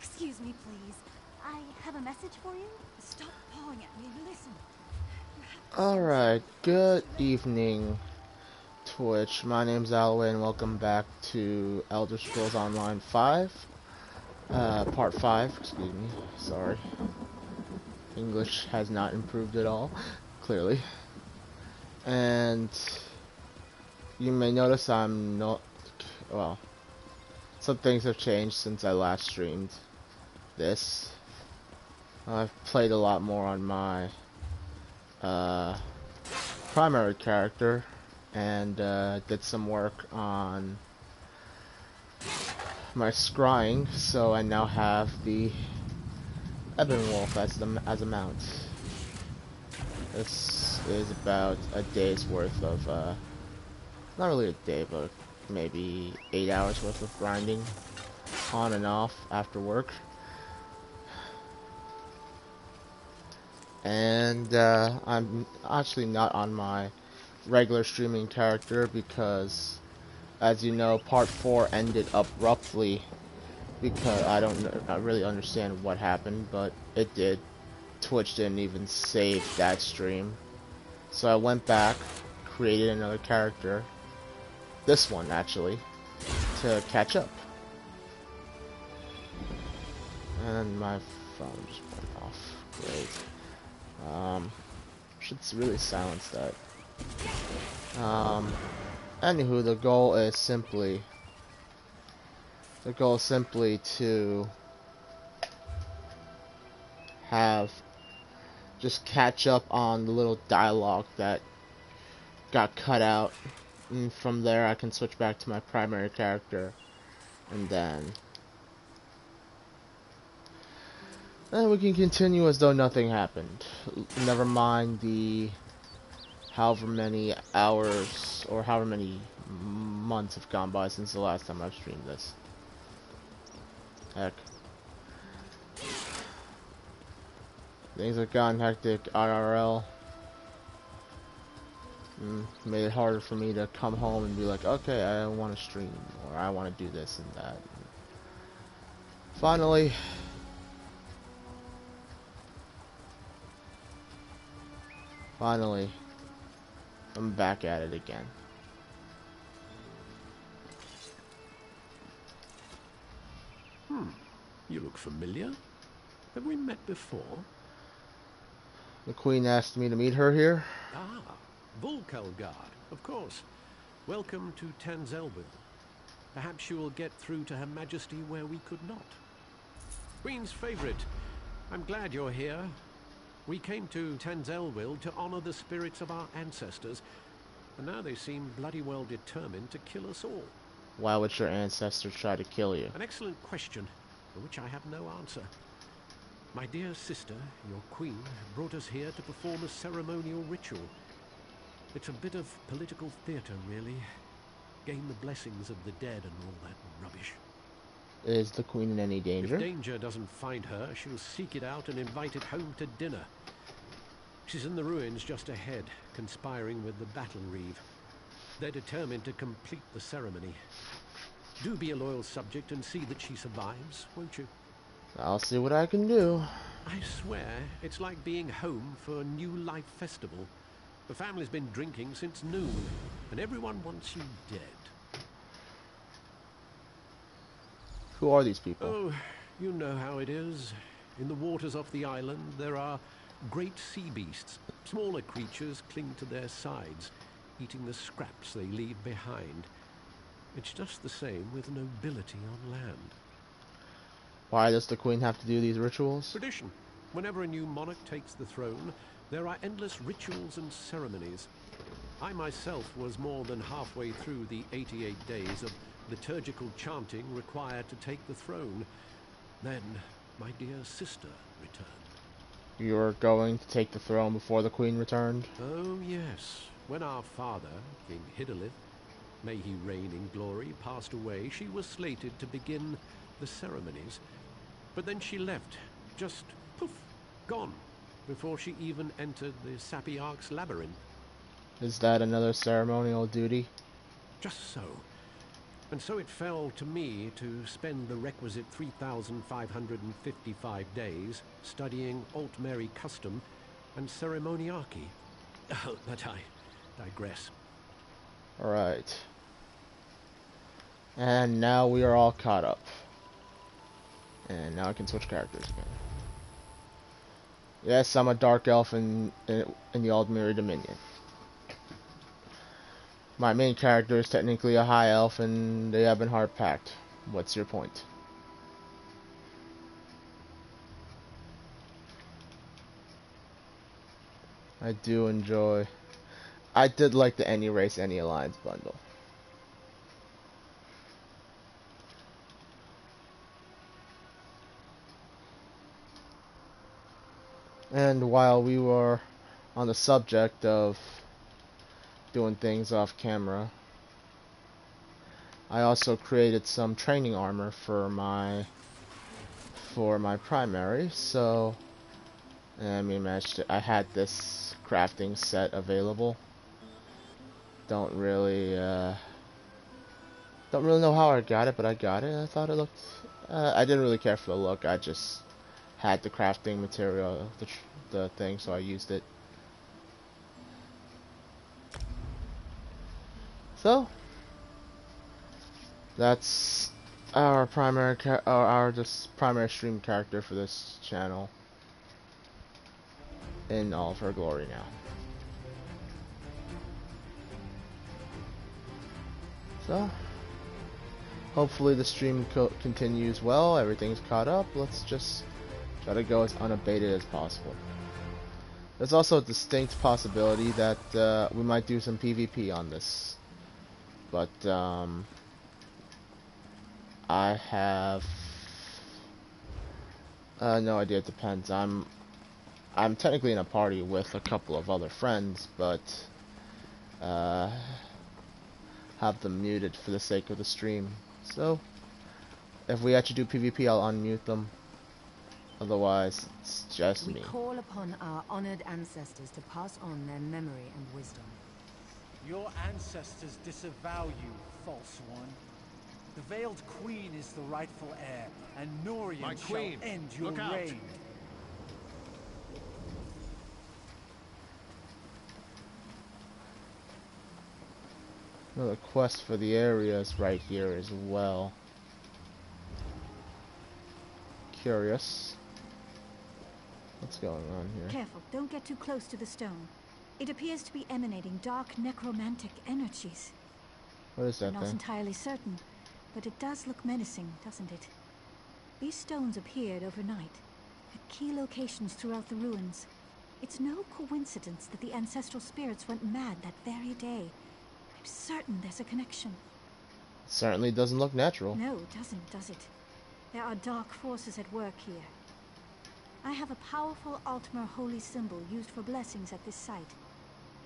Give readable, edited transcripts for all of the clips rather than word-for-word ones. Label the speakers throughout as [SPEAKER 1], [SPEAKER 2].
[SPEAKER 1] Excuse me, please. I have a message for you. Stop pawing at me and listen. You have to start
[SPEAKER 2] Alright,
[SPEAKER 1] somewhere before it's
[SPEAKER 2] good
[SPEAKER 1] too late.
[SPEAKER 2] evening, Twitch. My name's Alway, and welcome back to Elder Scrolls Online 5. Part 5, excuse me. Sorry. English has not improved at all, clearly. And you may notice I'm not... Well, some things have changed since I last streamed this. I've played a lot more on my uh, primary character, and did some work on my scrying, so I now have the Ebon Wolf as a mount. This is about a day's worth of not really a day, but maybe 8 hours worth of grinding on and off after work. And I'm actually not on my regular streaming character because, as you know, part 4 ended abruptly because I really understand what happened, but it did. Twitch didn't even save that stream. So I went back, created another character, this one actually, to catch up. And my phone just went off. Great. Should really silence that. Anywho, the goal is simply to have just catch up on the little dialogue that got cut out, and from there I can switch back to my primary character, and then we can continue as though nothing happened. Never mind the however many hours or however many months have gone by since the last time I've streamed this. Heck. Things have gotten hectic IRL. Made it harder for me to come home and be like, okay, I want to stream, or I want to do this and that. Finally, I'm back at it again.
[SPEAKER 3] You look familiar. Have we met before?
[SPEAKER 2] The Queen asked me to meet her here.
[SPEAKER 3] Ah, Volkelgard, of course. Welcome to Tanzelville. Perhaps you will get through to Her Majesty where we could not. Queen's favorite. I'm glad you're here. We came to Tanzelville to honor the spirits of our ancestors, and now they seem bloody well determined to kill us all.
[SPEAKER 2] Why would your ancestors try to kill you?
[SPEAKER 3] An excellent question, for which I have no answer. My dear sister, your queen, brought us here to perform a ceremonial ritual. It's a bit of political theater, really. Gain the blessings of the dead and all that rubbish.
[SPEAKER 2] Is the Queen in any danger?
[SPEAKER 3] If danger doesn't find her, she'll seek it out and invite it home to dinner. She's in the ruins just ahead, conspiring with the Battle Reeve. They're determined to complete the ceremony. Do be a loyal subject and see that she survives, won't you?
[SPEAKER 2] I'll see what I can do.
[SPEAKER 3] I swear, it's like being home for a New Life festival. The family's been drinking since noon, and everyone wants you dead.
[SPEAKER 2] Who are these people?
[SPEAKER 3] Oh, you know how it is. In the waters off the island, there are great sea beasts. Smaller creatures cling to their sides, eating the scraps they leave behind. It's just the same with nobility on land.
[SPEAKER 2] Why does the Queen have to do these rituals?
[SPEAKER 3] Tradition. Whenever a new monarch takes the throne, there are endless rituals and ceremonies. I myself was more than halfway through the 88 days of liturgical chanting required to take the throne. Then my dear sister returned.
[SPEAKER 2] You're going to take the throne before the Queen returned?
[SPEAKER 3] Oh, yes. When our father, King Hidalith, may he reign in glory, passed away, she was slated to begin the ceremonies. But then she left, just poof, gone, before she even entered the Sapiarch's labyrinth.
[SPEAKER 2] Is that another ceremonial duty?
[SPEAKER 3] Just so. And so it fell to me to spend the requisite 3,555 days studying Altmeri custom and ceremoniarchy. But I digress.
[SPEAKER 2] Alright. And now we are all caught up. And now I can switch characters again. Yes, I'm a dark elf in the Altmeri Dominion. My main character is technically a high elf and the Ebonheart Pact. What's your point? I did like the Any Race, Any Alliance bundle. And while we were on the subject of doing things off camera, I also created some training armor for my primary. So I had this crafting set available. Don't really know how I got it, but I got it. I thought it looked. I didn't really care for the look. I just had the crafting material, the thing, so I used it. So that's our primary primary stream character for this channel in all of her glory now. So hopefully the stream continues well. Everything's caught up. Let's just try to go as unabated as possible. There's also a distinct possibility that we might do some PvP on this, but I have no idea. It depends. I'm technically in a party with a couple of other friends, but have them muted for the sake of the stream. So if we actually do PvP, I'll unmute them. Otherwise, it's just me.
[SPEAKER 4] We call upon our honored ancestors to pass on their memory and wisdom.
[SPEAKER 5] Your ancestors disavow you, false one. The Veiled Queen is the rightful heir, and Norian shall end your reign.
[SPEAKER 2] Another quest for the areas right here as well. Curious. What's going on here?
[SPEAKER 1] Careful, don't get too close to the stone. It appears to be emanating dark necromantic energies.
[SPEAKER 2] What is that
[SPEAKER 1] I'm not
[SPEAKER 2] thing?
[SPEAKER 1] entirely certain, but it does look menacing, doesn't it? These stones appeared overnight, at key locations throughout the ruins. It's no coincidence that the ancestral spirits went mad that very day. I'm certain there's a connection.
[SPEAKER 2] It certainly doesn't look natural.
[SPEAKER 1] No, it doesn't, does it? There are dark forces at work here. I have a powerful Altmer holy symbol used for blessings at this site.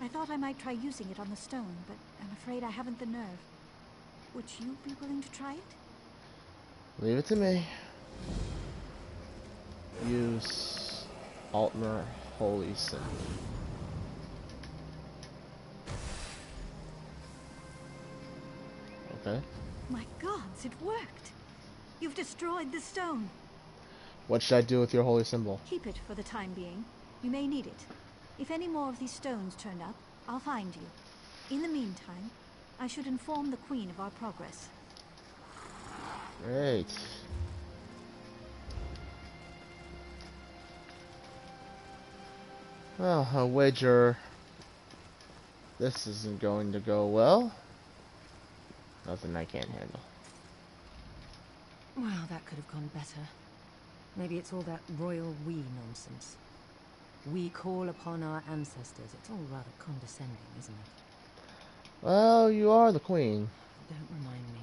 [SPEAKER 1] I thought I might try using it on the stone, but I'm afraid I haven't the nerve. Would you be willing to try it?
[SPEAKER 2] Leave it to me. Use Altmer holy symbol. Okay.
[SPEAKER 1] My gods, it worked! You've destroyed the stone.
[SPEAKER 2] What should I do with your holy symbol?
[SPEAKER 1] Keep it for the time being. You may need it. If any more of these stones turn up, I'll find you. In the meantime, I should inform the Queen of our progress.
[SPEAKER 2] Great. Well, I wager this isn't going to go well. Nothing I can't handle.
[SPEAKER 4] Well, that could have gone better. Maybe it's all that royal we nonsense. We call upon our ancestors. It's all rather condescending, isn't it?
[SPEAKER 2] Well, you are the queen.
[SPEAKER 4] Don't remind me.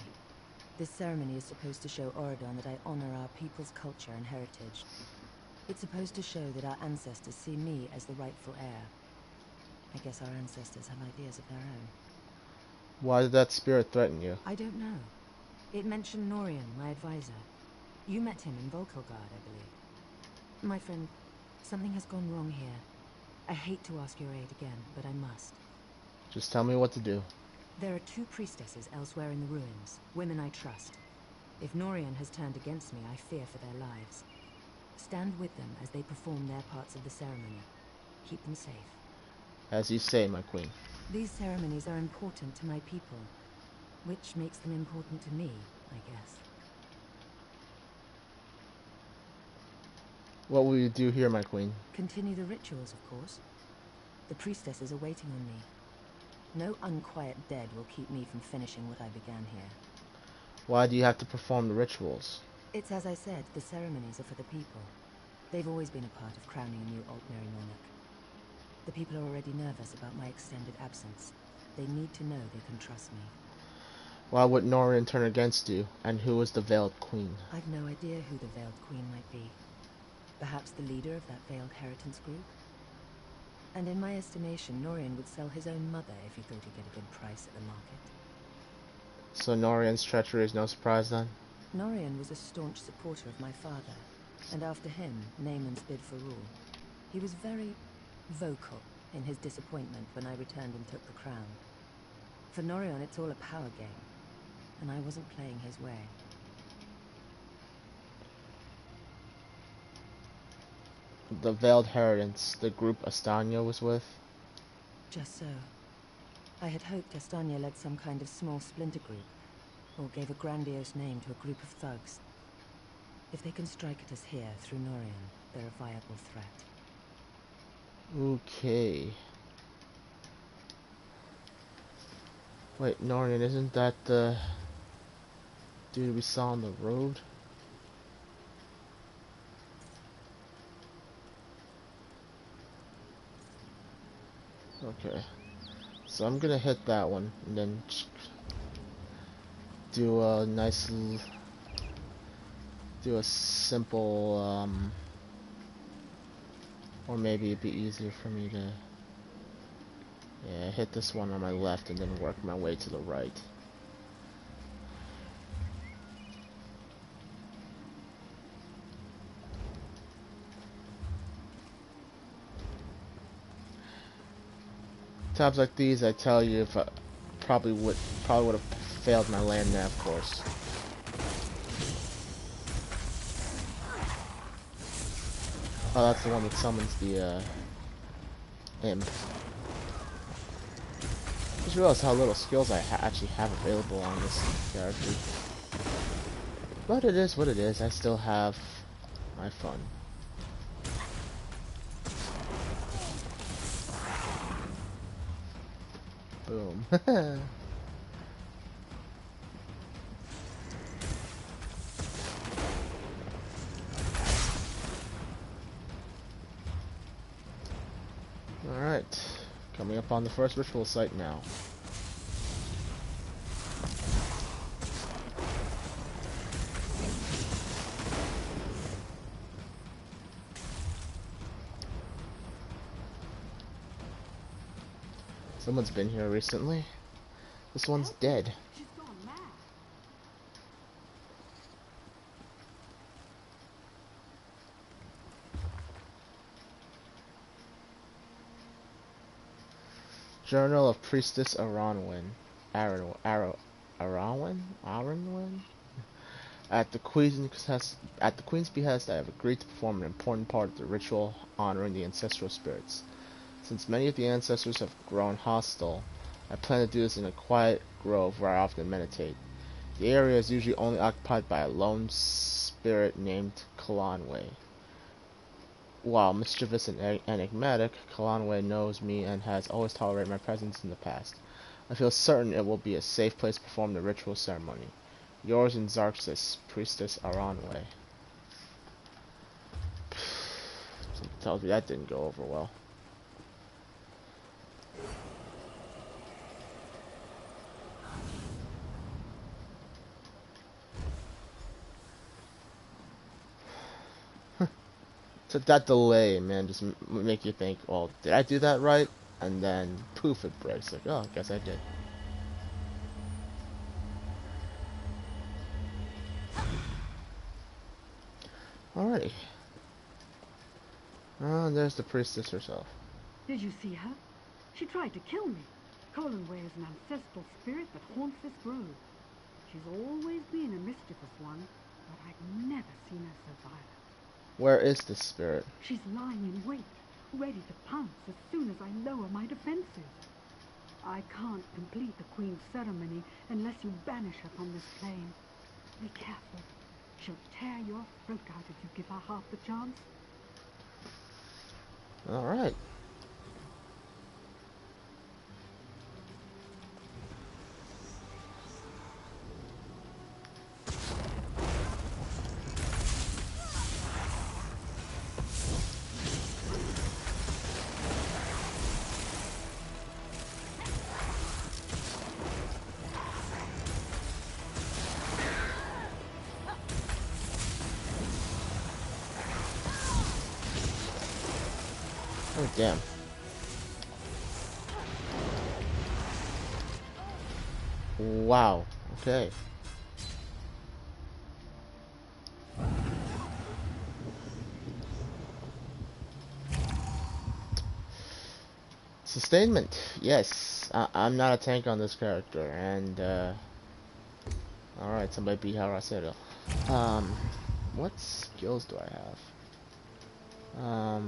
[SPEAKER 4] This ceremony is supposed to show Oridon that I honor our people's culture and heritage. It's supposed to show that our ancestors see me as the rightful heir. I guess our ancestors have ideas of their own.
[SPEAKER 2] Why did that spirit threaten you?
[SPEAKER 4] I don't know. It mentioned Norian, my advisor. You met him in Volkelgard, I believe. My friend, something has gone wrong here. I hate to ask your aid again, but I must.
[SPEAKER 2] Just tell me what to do.
[SPEAKER 4] There are 2 priestesses elsewhere in the ruins, women I trust. If Norian has turned against me, I fear for their lives. Stand with them as they perform their parts of the ceremony. Keep them safe.
[SPEAKER 2] As you say, my queen.
[SPEAKER 4] These ceremonies are important to my people, which makes them important to me, I guess.
[SPEAKER 2] What will you do here, my queen?
[SPEAKER 4] Continue the rituals, of course. The priestesses are waiting on me. No unquiet dead will keep me from finishing what I began here.
[SPEAKER 2] Why do you have to perform the rituals?
[SPEAKER 4] It's as I said, the ceremonies are for the people. They've always been a part of crowning a new Altmeri monarch. The people are already nervous about my extended absence. They need to know they can trust me.
[SPEAKER 2] Why would Norian turn against you? And who is the Veiled Queen?
[SPEAKER 4] I've no idea who the Veiled Queen might be. Perhaps the leader of that Veiled Heritance group? And in my estimation, Norian would sell his own mother if he thought he'd get a good price at the market.
[SPEAKER 2] So Norian's treachery is no surprise then?
[SPEAKER 4] Norian was a staunch supporter of my father, and after him, Naaman's bid for rule. He was very vocal in his disappointment when I returned and took the crown. For Norian, it's all a power game, and I wasn't playing his way.
[SPEAKER 2] The Veiled Heritance, the group Astanya was with?
[SPEAKER 4] Just so. I had hoped Astanya led some kind of small splinter group, or gave a grandiose name to a group of thugs. If they can strike at us here through Norian, they're a viable threat.
[SPEAKER 2] Okay. Wait, Norian, isn't that the dude we saw on the road? Okay. So I'm gonna hit that one and then do a nice do a simple or maybe it'd be easier for me to hit this one on my left and then work my way to the right. Times like these, I tell you, if I probably would have failed my land nav course. Oh, that's the one that summons the imp. Just realized how little skills I actually have available on this character. But it is what it is. I still have my fun. Boom. Alright. Coming up on the first ritual site now. Someone's been here recently. This one's dead.
[SPEAKER 1] She's gone mad.
[SPEAKER 2] Journal of Priestess Aranwen. Aranwen? At the Queen's behest, I have agreed to perform an important part of the ritual honoring the ancestral spirits. Since many of the ancestors have grown hostile, I plan to do this in a quiet grove where I often meditate. The area is usually only occupied by a lone spirit named Kalanwe. While mischievous and enigmatic, Kalanwe knows me and has always tolerated my presence in the past. I feel certain it will be a safe place to perform the ritual ceremony. Yours in Xarxis, Priestess Aranwe. Something tells me that didn't go over well. So that delay, man, just make you think, well, did I do that right? And then, poof, it breaks. Like, oh, I guess I did. Alrighty. Oh, there's the priestess herself.
[SPEAKER 6] Did you see her? She tried to kill me. Colonway is an ancestral spirit that haunts this grove. She's always been a mischievous one, but I've never seen her so violent.
[SPEAKER 2] Where is this spirit?
[SPEAKER 6] She's lying in wait, ready to pounce as soon as I lower my defenses. I can't complete the Queen's ceremony unless you banish her from this plane. Be careful. She'll tear your throat out if you give her half the chance.
[SPEAKER 2] Alright. Oh, damn. Wow. Okay. Sustainment. Yes. I'm not a tank on this character. And, alright, somebody beat Harasero. What skills do I have?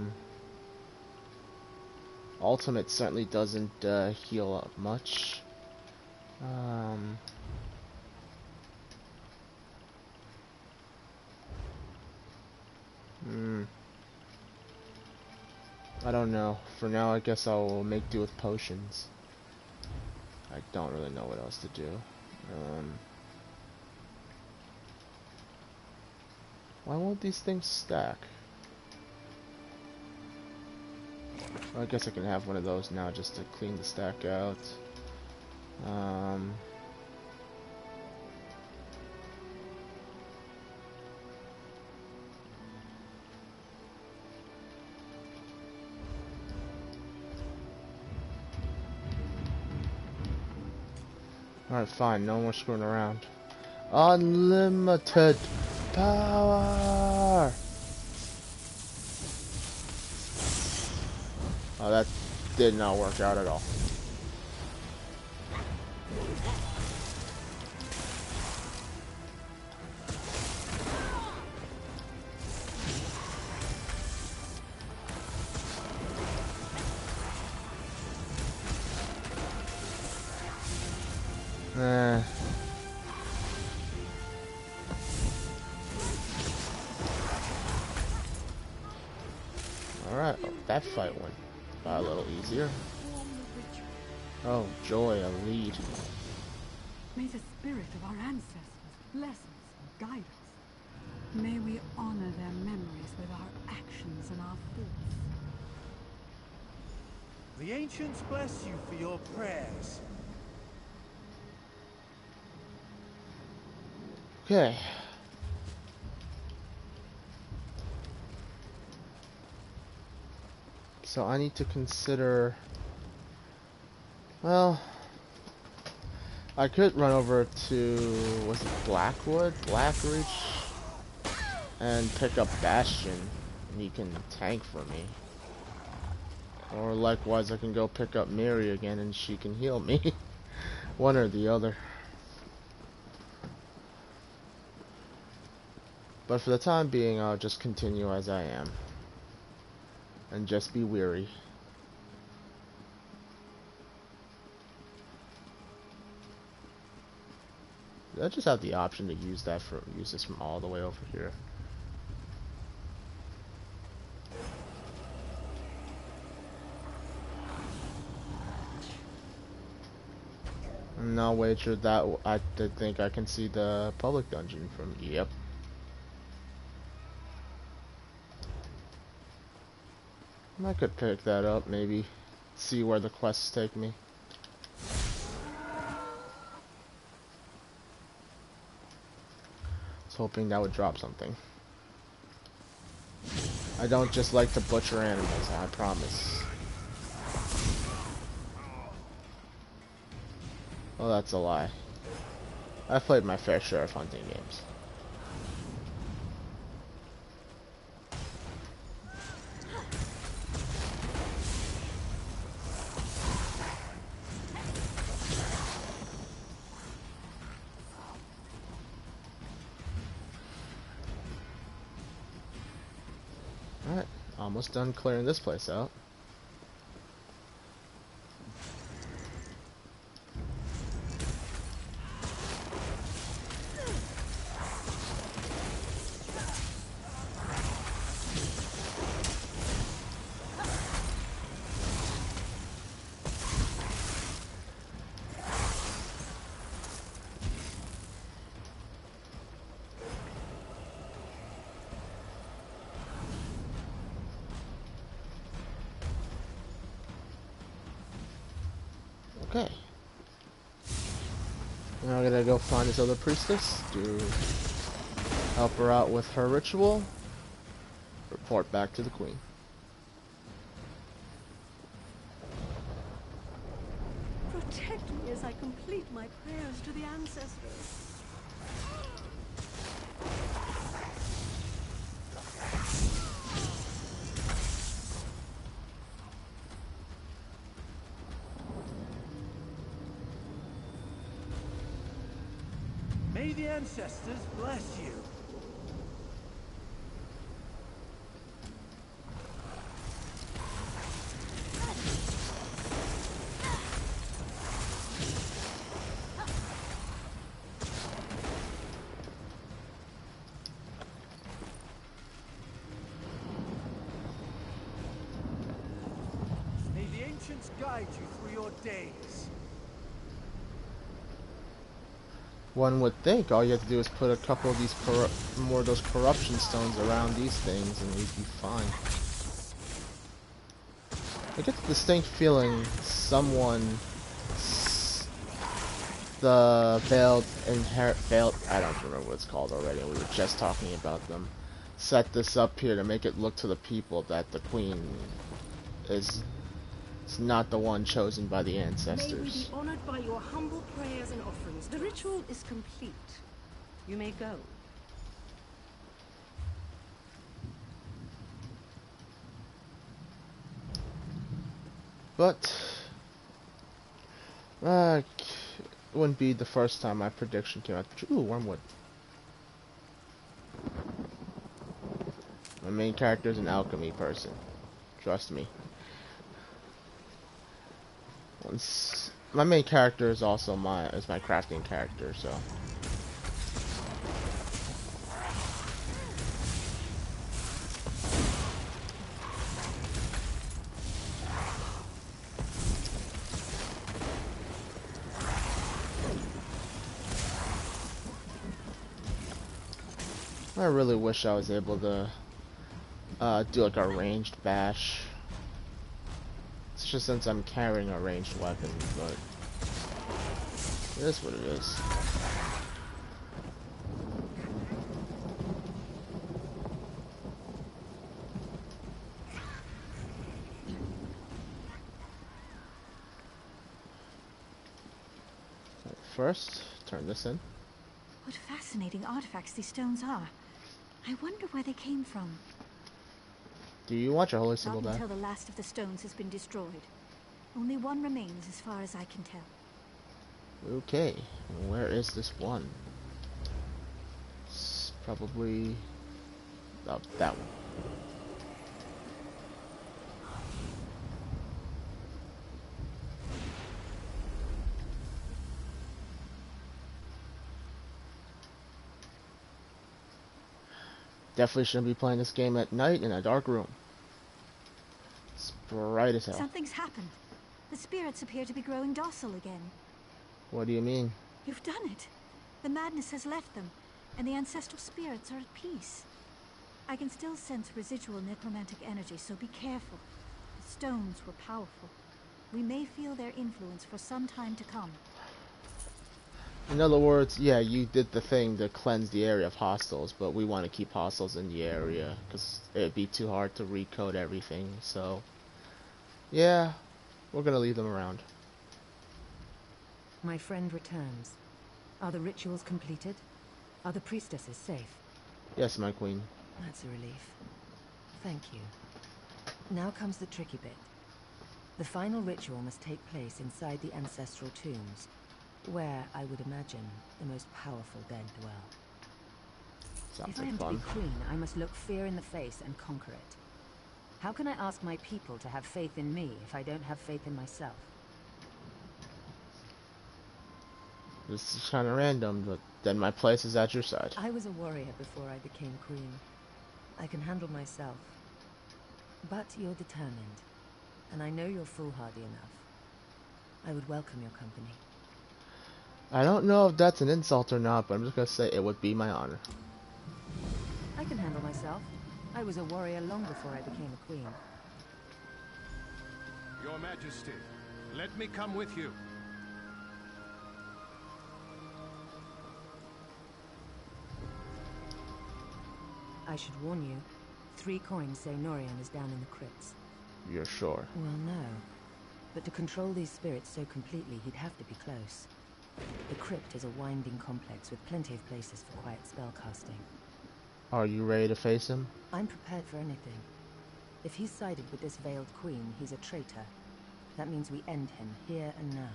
[SPEAKER 2] Ultimate certainly doesn't heal up much. I don't know. For now, I guess I'll make do with potions. I don't really know what else to do. Why won't these things stack? Well, I guess I can have one of those now just to clean the stack out. Alright, fine. No more screwing around. Unlimited power! Oh, that did not work out at all. Alright, oh, that fight went a little easier. Oh, joy, a lead.
[SPEAKER 6] May the spirit of our ancestors bless us and guide us. May we honor their memories with our actions and our thoughts.
[SPEAKER 5] The ancients bless you for your prayers.
[SPEAKER 2] Okay. So I need to consider, well, I could run over to, was it Blackreach, and pick up Bastion, and he can tank for me. Or likewise, I can go pick up Miri again, and she can heal me. One or the other. But for the time being, I'll just continue as I am. And just be weary. I just have the option to use this from all the way over here. And I'll wager that I think I can see the public dungeon from. Yep. I could pick that up, maybe see where the quests take me. I was hoping that would drop something. I don't just like to butcher animals, I promise. Well, that's a lie. I've played my fair share of hunting games. Almost done clearing this place out. Okay. Now I'm gonna go find this other priestess to help her out with her ritual. Report back to the queen.
[SPEAKER 7] Protect me as I complete my prayers to the ancestors.
[SPEAKER 5] May the ancestors bless you. May the ancients guide you through your days.
[SPEAKER 2] One would think all you have to do is put a couple of these more of those corruption stones around these things and we'd be fine. I get the distinct feeling someone, the veiled, I don't remember what it's called already, we were just talking about them, set this up here to make it look to the people that the queen is not the one chosen by the ancestors.
[SPEAKER 7] May we be honored by your humble prayers and offerings. The ritual is complete. You may go.
[SPEAKER 2] But it wouldn't be the first time my prediction came out. Ooh, wormwood. My main character is an alchemy person. Trust me. My main character is also my crafting character, so. I really wish I was able to do like a ranged bash. It's just since I'm carrying a ranged weapon, but it is what it is. First, turn this in.
[SPEAKER 1] What fascinating artifacts these stones are. I wonder where they came from.
[SPEAKER 2] Do you want your holy symbol
[SPEAKER 1] Not
[SPEAKER 2] back?
[SPEAKER 1] until the last of the stones has been destroyed. Only one remains as far as I can tell.
[SPEAKER 2] Okay, where is this one? It's probably that one. Definitely shouldn't be playing this game at night in a dark room. It's bright as hell.
[SPEAKER 1] Something's happened. The spirits appear to be growing docile again.
[SPEAKER 2] What do you mean?
[SPEAKER 1] You've done it. The madness has left them, and the ancestral spirits are at peace. I can still sense residual necromantic energy, so be careful. The stones were powerful. We may feel their influence for some time to come.
[SPEAKER 2] In other words, yeah, you did the thing to cleanse the area of hostiles, but we want to keep hostiles in the area, because it'd be too hard to recode everything, so. Yeah, we're gonna leave them around.
[SPEAKER 4] My friend returns. Are the rituals completed? Are the priestesses safe?
[SPEAKER 2] Yes, my queen.
[SPEAKER 4] That's a relief. Thank you. Now comes the tricky bit. The final ritual must take place inside the ancestral tombs, where, I would imagine, the most powerful dead dwell.
[SPEAKER 2] Sounds
[SPEAKER 4] If I
[SPEAKER 2] like
[SPEAKER 4] am
[SPEAKER 2] fun.
[SPEAKER 4] to be queen, I must look fear in the face and conquer it. How can I ask my people to have faith in me if I don't have faith in myself?
[SPEAKER 2] This is kind of random, but then my place is at your side.
[SPEAKER 4] I was a warrior before I became queen. I can handle myself. But you're determined, and I know you're foolhardy enough. I would welcome your company.
[SPEAKER 2] I don't know if that's an insult or not, but I'm just gonna say it would be my honor.
[SPEAKER 4] I can handle myself. I was a warrior long before I became a queen.
[SPEAKER 3] Your Majesty, let me come with you.
[SPEAKER 4] I should warn you. 3 coins say Norian is down in the crypts.
[SPEAKER 2] You're sure?
[SPEAKER 4] Well, no. But to control these spirits so completely, he'd have to be close. The crypt is a winding complex with plenty of places for quiet spellcasting.
[SPEAKER 2] Are you ready to face him?
[SPEAKER 4] I'm prepared for anything. If he's sided with this veiled queen, he's a traitor. That means we end him here and now.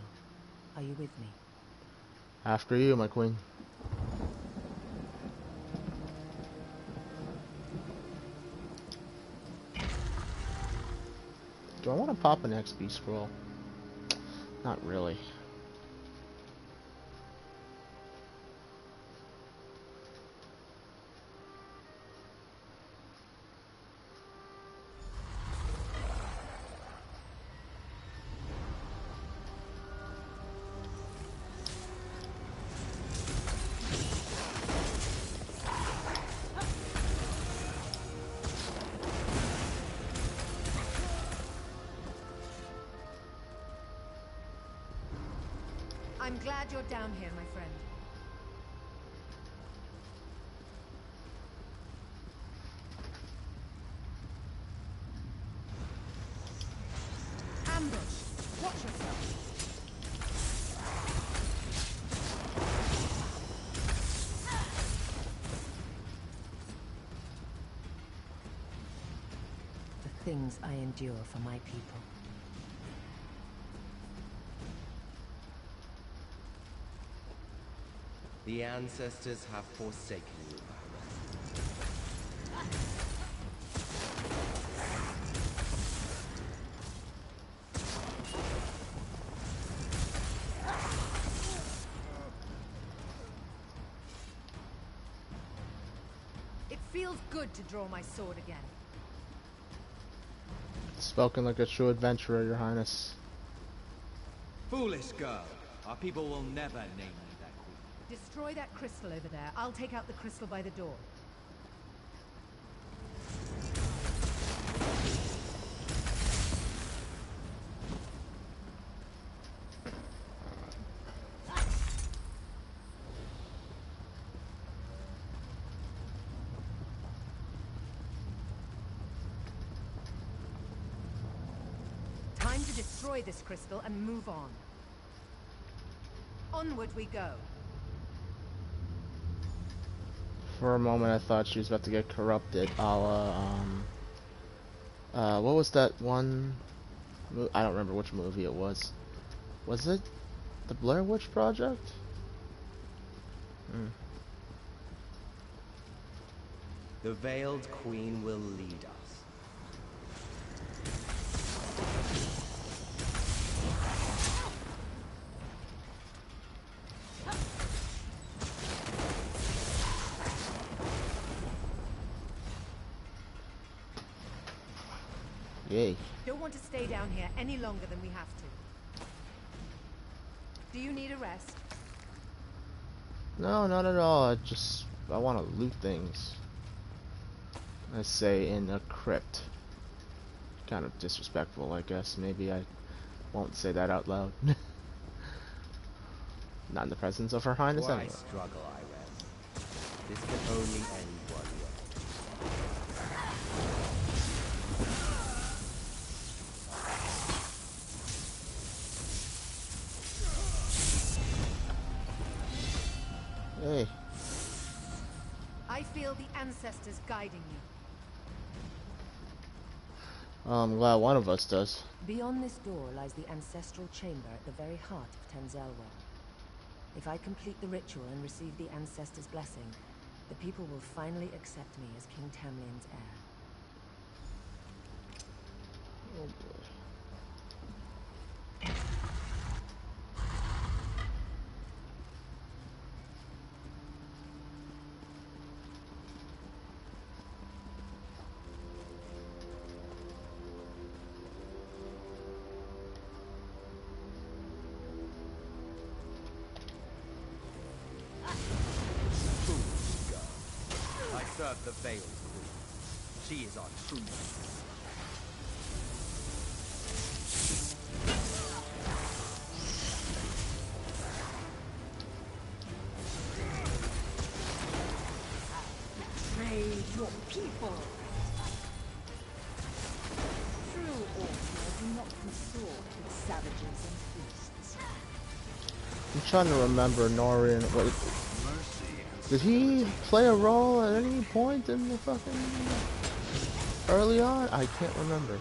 [SPEAKER 4] Are you with me?
[SPEAKER 2] After you, my queen. Do I want to pop an XP scroll? Not really.
[SPEAKER 7] I'm glad you're down here, my friend. Ambush! Watch yourself!
[SPEAKER 4] The things I endure for my people.
[SPEAKER 8] The ancestors have forsaken you.
[SPEAKER 7] It feels good to draw my sword again.
[SPEAKER 2] Spoken like a true adventurer, Your Highness.
[SPEAKER 9] Foolish girl. Our people will never name you that queen.
[SPEAKER 7] Destroy that crystal over there. I'll take out the crystal by the door. Time to destroy this crystal and move on. Onward we go.
[SPEAKER 2] For a moment I thought she was about to get corrupted, a la, what was that one, I don't remember which movie it was. Was it the Blair Witch Project?
[SPEAKER 8] The Veiled Queen will lead us.
[SPEAKER 2] Yay.
[SPEAKER 7] Don't want to stay down here any longer than we have to. Do you need a rest?
[SPEAKER 2] No, not at all. I want to loot things. Let's say in a crypt. Kind of disrespectful, I guess. Maybe I won't say that out loud. Not in the presence of Her Highness
[SPEAKER 8] Why
[SPEAKER 2] anyway.
[SPEAKER 8] struggle, I read. This can only end one
[SPEAKER 2] Hey.
[SPEAKER 7] I feel the ancestors guiding me.
[SPEAKER 2] I'm glad one of us does.
[SPEAKER 4] Beyond this door lies the ancestral chamber at the very heart of Tenzelwa. If I complete the ritual and receive the ancestors' blessing, the people will finally accept me as King Tamlin's heir.
[SPEAKER 2] Oh boy.
[SPEAKER 9] I serve the Veiled Queen. She is our true master.
[SPEAKER 7] Trade your people. True Orcs do not consort with savages and priests.
[SPEAKER 2] I'm trying to remember Norian. Wait, did he play a role at any point in the fucking early on? I can't remember.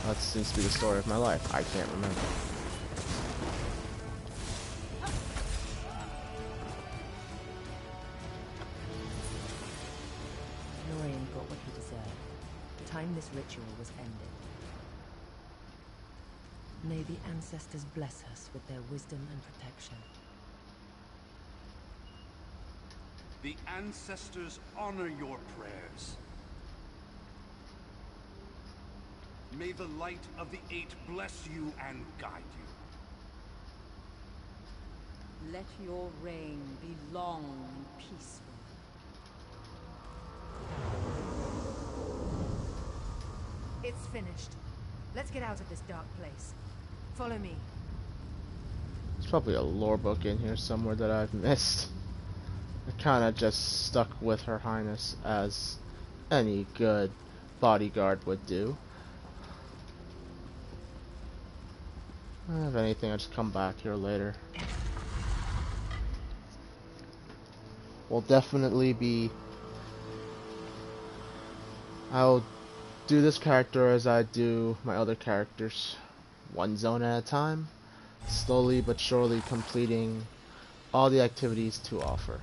[SPEAKER 2] That seems to be the story of my life. I can't remember.
[SPEAKER 4] Norian got what he deserved. The time this ritual was ended. May the ancestors bless us with their wisdom and protection.
[SPEAKER 10] The ancestors honor your prayers. May the light of the Eight bless you and guide you.
[SPEAKER 7] Let your reign be long and peaceful.
[SPEAKER 11] It's finished. Let's get out of this dark place. Follow me.
[SPEAKER 2] There's probably a lore book in here somewhere that I've missed. I kinda just stuck with Her Highness as any good bodyguard would do. If anything, I'll just come back here later. Will definitely be... I'll do this character as I do my other characters. One zone at a time. Slowly but surely completing all the activities to offer.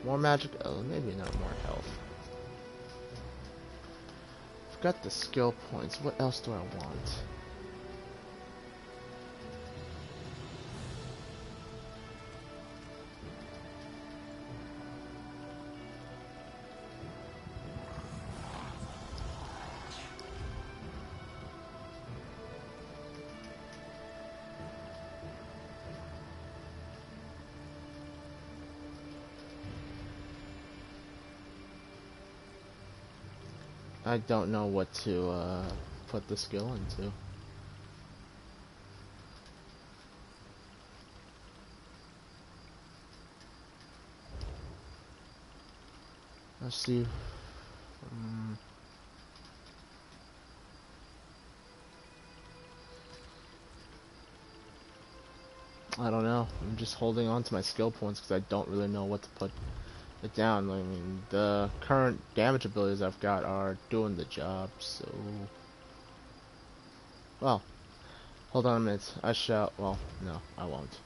[SPEAKER 2] More magic, oh, maybe not more health. I've got the skill points, what else do I want? I don't know what to put the skill into. Let's see. I don't know. I'm just holding on to my skill points because I don't really know what to put it down. I mean, the current damage abilities I've got are doing the job, so... Well, hold on a minute. I shall... Well, no, I won't.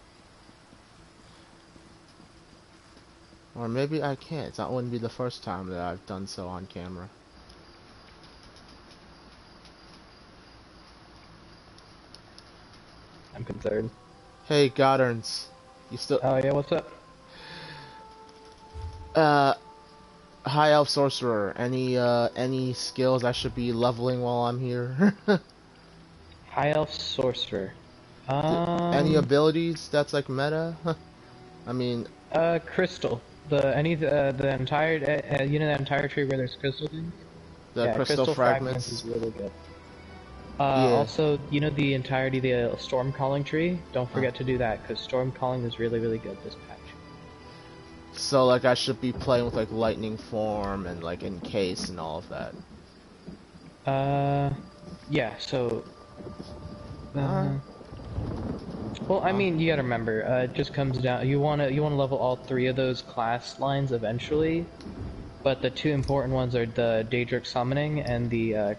[SPEAKER 2] Or maybe I can't. That wouldn't be the first time that I've done so on camera.
[SPEAKER 12] I'm concerned.
[SPEAKER 2] Hey, Godderns. You still...
[SPEAKER 12] Oh, yeah, what's up?
[SPEAKER 2] High Elf Sorcerer. Any skills I should be leveling while I'm here?
[SPEAKER 12] High Elf Sorcerer.
[SPEAKER 2] Any abilities that's like meta? I mean...
[SPEAKER 12] Crystal. The entire, you know that entire tree where there's crystal things?
[SPEAKER 2] The crystal fragments
[SPEAKER 12] is really good.
[SPEAKER 2] Yeah.
[SPEAKER 12] Also, you know the entirety of the Storm Calling tree? Don't forget to do that, because Storm Calling is really, really good this patch.
[SPEAKER 2] So, like, I should be playing with, like, Lightning Form and, like, Encase and all of that.
[SPEAKER 12] Yeah, so... well, I mean, you gotta remember, it just comes down... You wanna level all three of those class lines eventually, but the two important ones are the Daedric Summoning and the,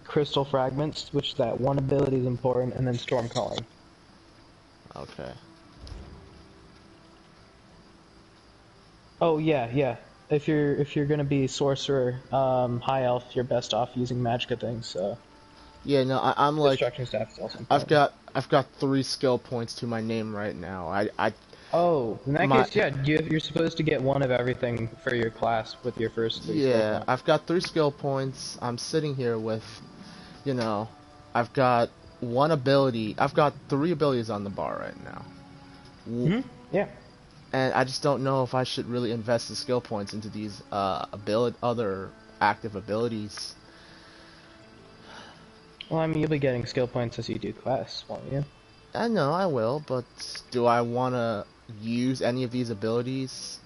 [SPEAKER 12] Crystal Fragments, which that one ability is important, and then Storm Calling.
[SPEAKER 2] Okay.
[SPEAKER 12] Oh yeah, yeah. If you're gonna be sorcerer, high elf, you're best off using magicka things. So
[SPEAKER 2] Yeah, no, I'm like,
[SPEAKER 12] destruction staff is also important.
[SPEAKER 2] I've got 3 skill points to my name right now.
[SPEAKER 12] Oh, in that
[SPEAKER 2] my
[SPEAKER 12] case, yeah, you're supposed to get one of everything for your class with your first 3 skill
[SPEAKER 2] yeah,
[SPEAKER 12] points.
[SPEAKER 2] I've got 3 skill points. I'm sitting here with, you know, I've got 1 ability. I've got 3 abilities on the bar right now.
[SPEAKER 12] Yeah.
[SPEAKER 2] And I just don't know if I should really invest the skill points into these other active abilities.
[SPEAKER 12] Well, I mean, you'll be getting skill points as you do quests, won't you?
[SPEAKER 2] I know I will, but do I want to use any of these abilities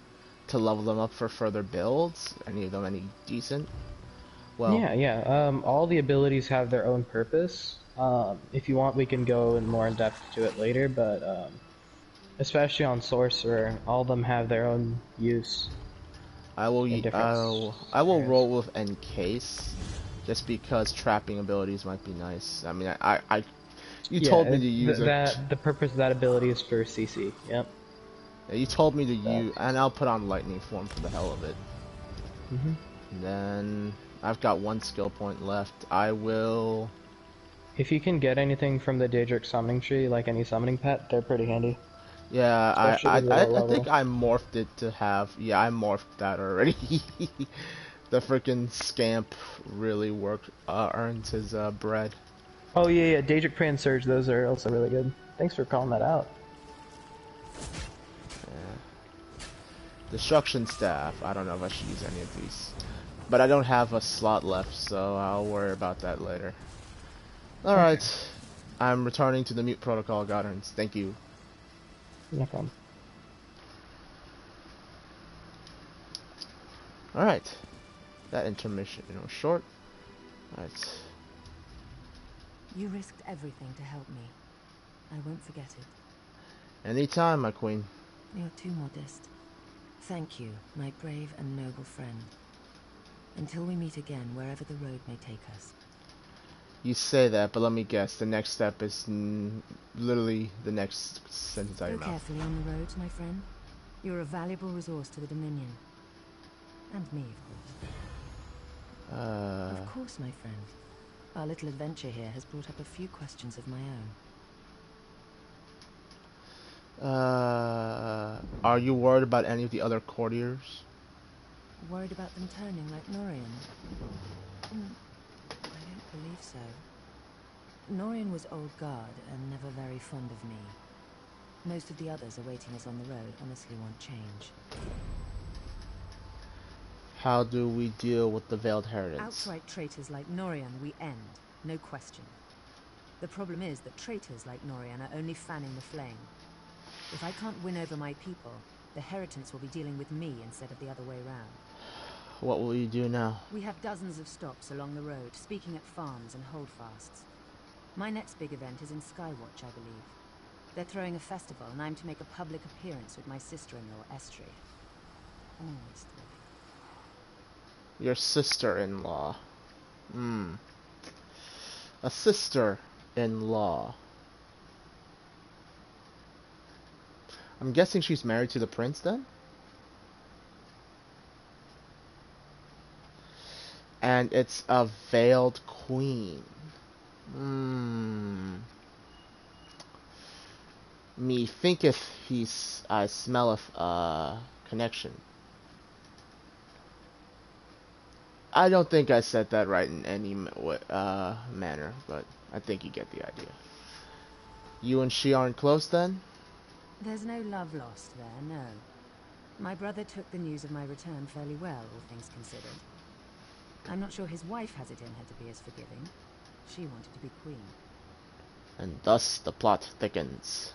[SPEAKER 2] to level them up for further builds? Any of them any decent? Well,
[SPEAKER 12] yeah. All the abilities have their own purpose. If you want, we can go in more in depth to it later, but especially on sorcerer, all of them have their own use.
[SPEAKER 2] I will roll with Encase, just because trapping abilities might be nice. I mean, you told me to use
[SPEAKER 12] the purpose of that ability is for CC. Yep.
[SPEAKER 2] Yeah, you told me to use, and I'll put on lightning form for the hell of it.
[SPEAKER 12] And
[SPEAKER 2] then I've got 1 skill point left. I will.
[SPEAKER 12] If you can get anything from the Daedric summoning tree, like any summoning pet, they're pretty handy.
[SPEAKER 2] Yeah, I think I morphed it to have. Yeah, I morphed that already. The freaking scamp really earns his bread.
[SPEAKER 12] Oh yeah, Daedric Prey and Surge, those are also really good. Thanks for calling that out.
[SPEAKER 2] Yeah. Destruction staff. I don't know if I should use any of these, but I don't have a slot left, so I'll worry about that later. All right, I'm returning to the Mute Protocol, Goddarns. Thank you.
[SPEAKER 12] No problem.
[SPEAKER 2] Alright. That intermission was short. Alright.
[SPEAKER 4] You risked everything to help me. I won't forget it.
[SPEAKER 2] Anytime, my queen.
[SPEAKER 4] You're too modest. Thank you, my brave and noble friend. Until we meet again, wherever the road may take us.
[SPEAKER 2] You say that, but let me guess. The next step is literally the next sentence out of your mouth.
[SPEAKER 4] Go carefully on the roads, my friend. You're a valuable resource to the Dominion. And me, of course. Of course, my friend. Our little adventure here has brought up a few questions of my
[SPEAKER 2] own. Are you worried about any of the other courtiers?
[SPEAKER 4] Worried about them turning like Norian? I don't believe so. Norian was old guard and never very fond of me. Most of the others awaiting us on the road honestly want change.
[SPEAKER 2] How do we deal with the Veiled Heretics?
[SPEAKER 4] Outright traitors like Norian we end, no question. The problem is that traitors like Norian are only fanning the flame. If I can't win over my people, the Heritants will be dealing with me instead of the other way round.
[SPEAKER 2] What will you do now?
[SPEAKER 4] We have dozens of stops along the road, speaking at farms and holdfasts. My next big event is in Skywatch, I believe. They're throwing a festival, and I'm to make a public appearance with my sister-in-law, Estri. Always thrilling.
[SPEAKER 2] Your sister-in-law. A sister-in-law. I'm guessing she's married to the prince, then? And it's a veiled queen. Me thinketh I smelleth a connection. I don't think I said that right in any manner, but I think you get the idea. You and she aren't close, then?
[SPEAKER 4] There's no love lost there, no. My brother took the news of my return fairly well, all things considered. I'm not sure his wife has it in her to be as forgiving. She wanted to be queen.
[SPEAKER 2] And thus the plot thickens.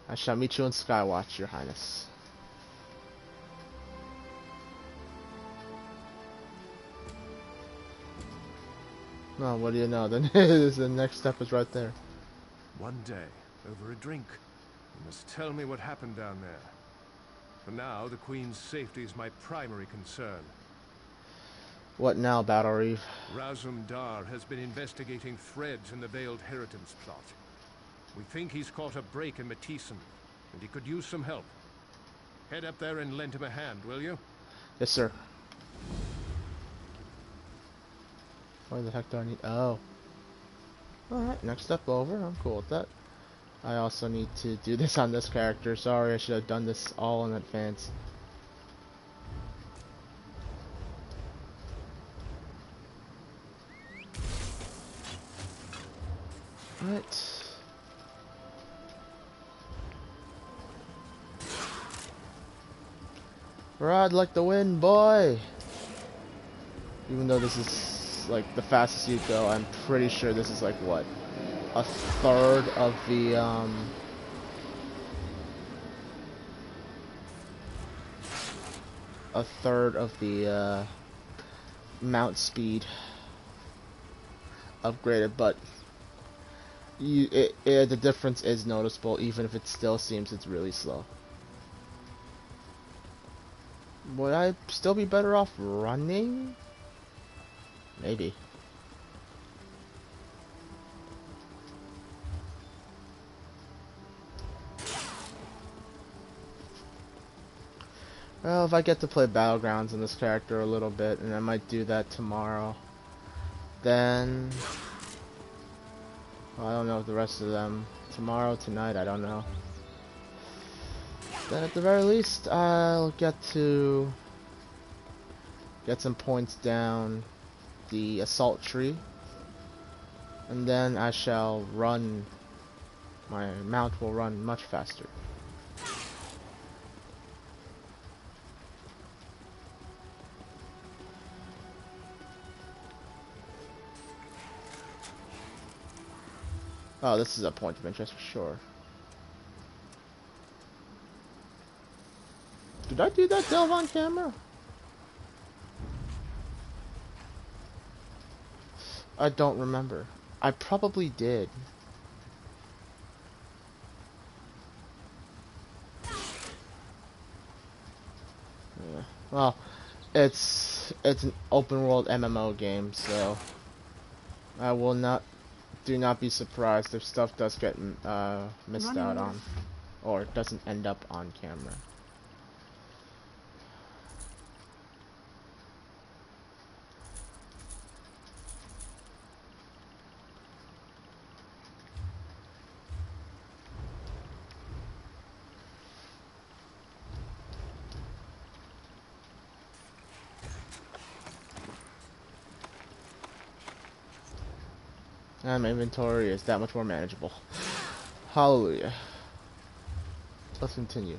[SPEAKER 2] I shall meet you in Skywatch, Your Highness. No, what do you know? The next step is right there.
[SPEAKER 3] One day, over a drink, you must tell me what happened down there. For now, the Queen's safety is my primary concern.
[SPEAKER 2] What now, Battle Reeve?
[SPEAKER 3] Razum Dar has been investigating threads in the Veiled Heritance plot. We think he's caught a break in Matisen. and he could use some help. Head up there and lend him a hand, will you?
[SPEAKER 2] Yes, sir. Why the heck do I need... Oh. Alright, next step over. I'm cool with that. I also need to do this on this character. Sorry, I should have done this all in advance. Alright. Ride like the wind, boy! Even though this is like the fastest you go, I'm pretty sure this is like what? A third of the mount speed upgraded, but the difference is noticeable, even if it still seems it's really slow. Would I still be better off running? Maybe. Well, if I get to play Battlegrounds in this character a little bit, and I might do that tomorrow, then... well, I don't know if the rest of them... tomorrow, tonight, I don't know. Then at the very least, I'll get to... get some points down the assault tree. And then I shall run... my mount will run much faster. Oh, this is a point of interest for sure. Did I do that delve on camera? I don't remember. I probably did. Yeah. Well, it's an open world MMO game, so I will not. Do not be surprised if stuff does get missed out on, or doesn't end up on camera. And my inventory is that much more manageable. Hallelujah. Let's continue.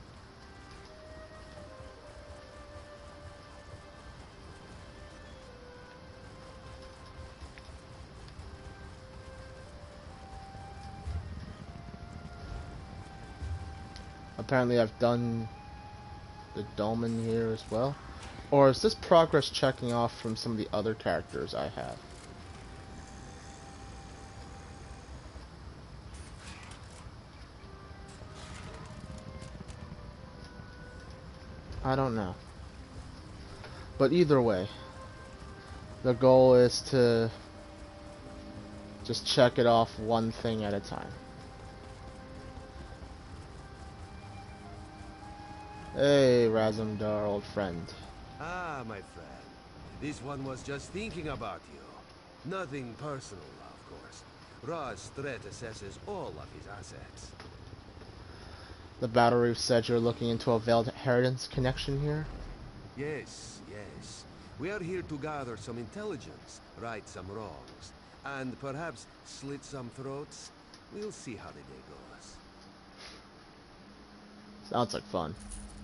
[SPEAKER 2] Apparently I've done the dolmen here as well. Or is this progress checking off from some of the other characters I have? I don't know. But either way, the goal is to just check it off one thing at a time. Hey, Razumdar, old friend.
[SPEAKER 13] Ah, my friend. This one was just thinking about you. Nothing personal, of course. Raz Stret assesses all of his assets.
[SPEAKER 2] The Battle Reef said you're looking into a Veiled Inheritance connection here?
[SPEAKER 13] Yes, yes. We are here to gather some intelligence, right some wrongs, and perhaps slit some throats. We'll see how the day goes.
[SPEAKER 2] Sounds like fun.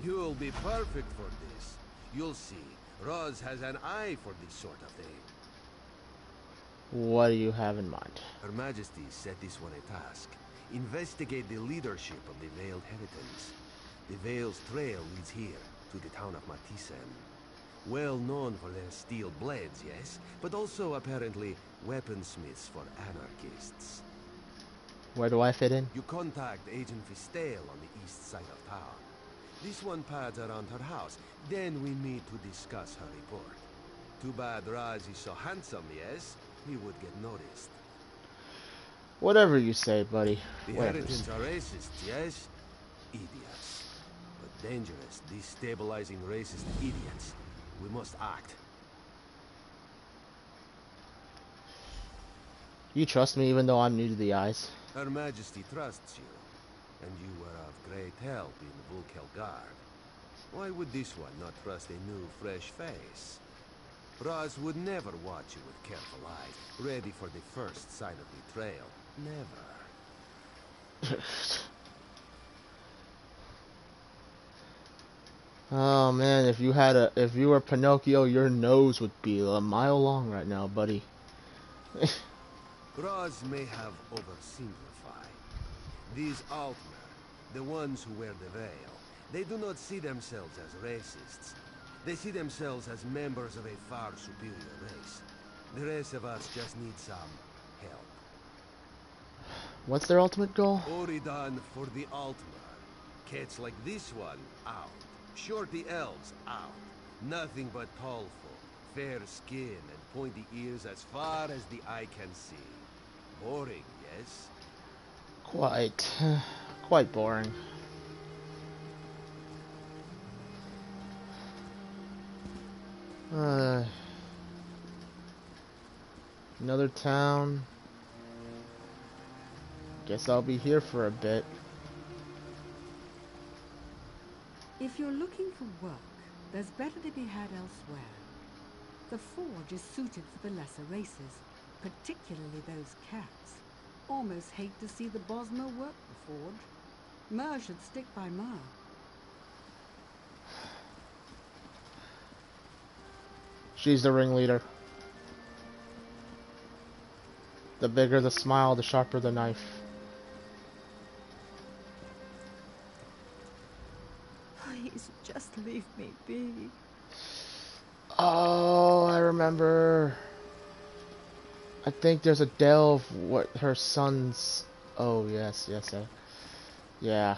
[SPEAKER 13] You'll be perfect for this. You'll see. Raz has an eye for this sort of thing.
[SPEAKER 2] What do you have in mind?
[SPEAKER 13] Her Majesty set this one a task. Investigate the leadership of the Veiled Inheritance. The Veil's trail leads here, to the town of Matisen. Well known for their steel blades, yes, but also apparently weaponsmiths for anarchists.
[SPEAKER 2] Where do I fit in?
[SPEAKER 13] You contact Agent Fistel on the east side of town. This one pads around her house, then we meet to discuss her report. Too bad Raz is so handsome, yes? He would get noticed.
[SPEAKER 2] Whatever you say, buddy.
[SPEAKER 13] The Inheritance are racist, yes? Idiots. But dangerous, destabilizing racist idiots. We must act.
[SPEAKER 2] You trust me even though I'm new to the eyes?
[SPEAKER 13] Her Majesty trusts you, and you were of great help in Vulkelgard. Why would this one not trust a new, fresh face? Raz would never watch you with careful eyes, ready for the first sign of betrayal. Never.
[SPEAKER 2] Oh man, if you were Pinocchio, your nose would be a mile long right now, buddy.
[SPEAKER 13] Raz may have oversimplified. These Altmer, the ones who wear the veil, they do not see themselves as racists. They see themselves as members of a far superior race. The rest of us just need some help.
[SPEAKER 2] What's their ultimate goal?
[SPEAKER 13] Oridan for the Altmer. Cats like this one, out. Shorty elves, out. Nothing but tall folk, fair skin and pointy ears as far as the eye can see. Boring, yes?
[SPEAKER 2] Quite boring. Another town. Guess I'll be here for a bit.
[SPEAKER 6] If you're looking for work, there's better to be had elsewhere. The forge is suited for the lesser races, particularly those cats. Almost hate to see the Bosmer work the forge. Mer should stick by Mer.
[SPEAKER 2] She's the ringleader. The bigger the smile, the sharper the knife.
[SPEAKER 1] Please, just leave me be.
[SPEAKER 2] Oh, I remember. I think there's a delve. What her son's? Oh yes. Yeah.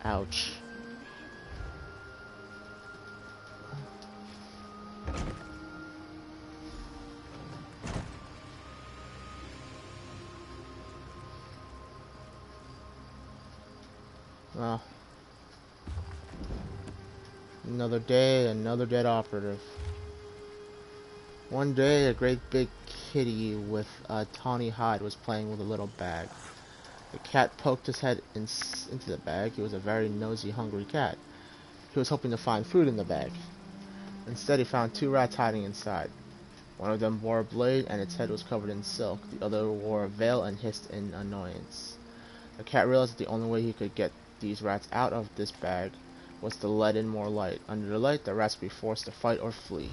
[SPEAKER 2] Ouch. Well, another day, another dead operative. One day, a great big kitty with a tawny hide was playing with a little bag. The cat poked his head into the bag. He was a very nosy, hungry cat. He was hoping to find food in the bag. Instead, he found two rats hiding inside. One of them bore a blade, and its head was covered in silk. The other wore a veil and hissed in annoyance. The cat realized that the only way he could get these rats out of this bag was to let in more light. Under the light, the rats would be forced to fight or flee.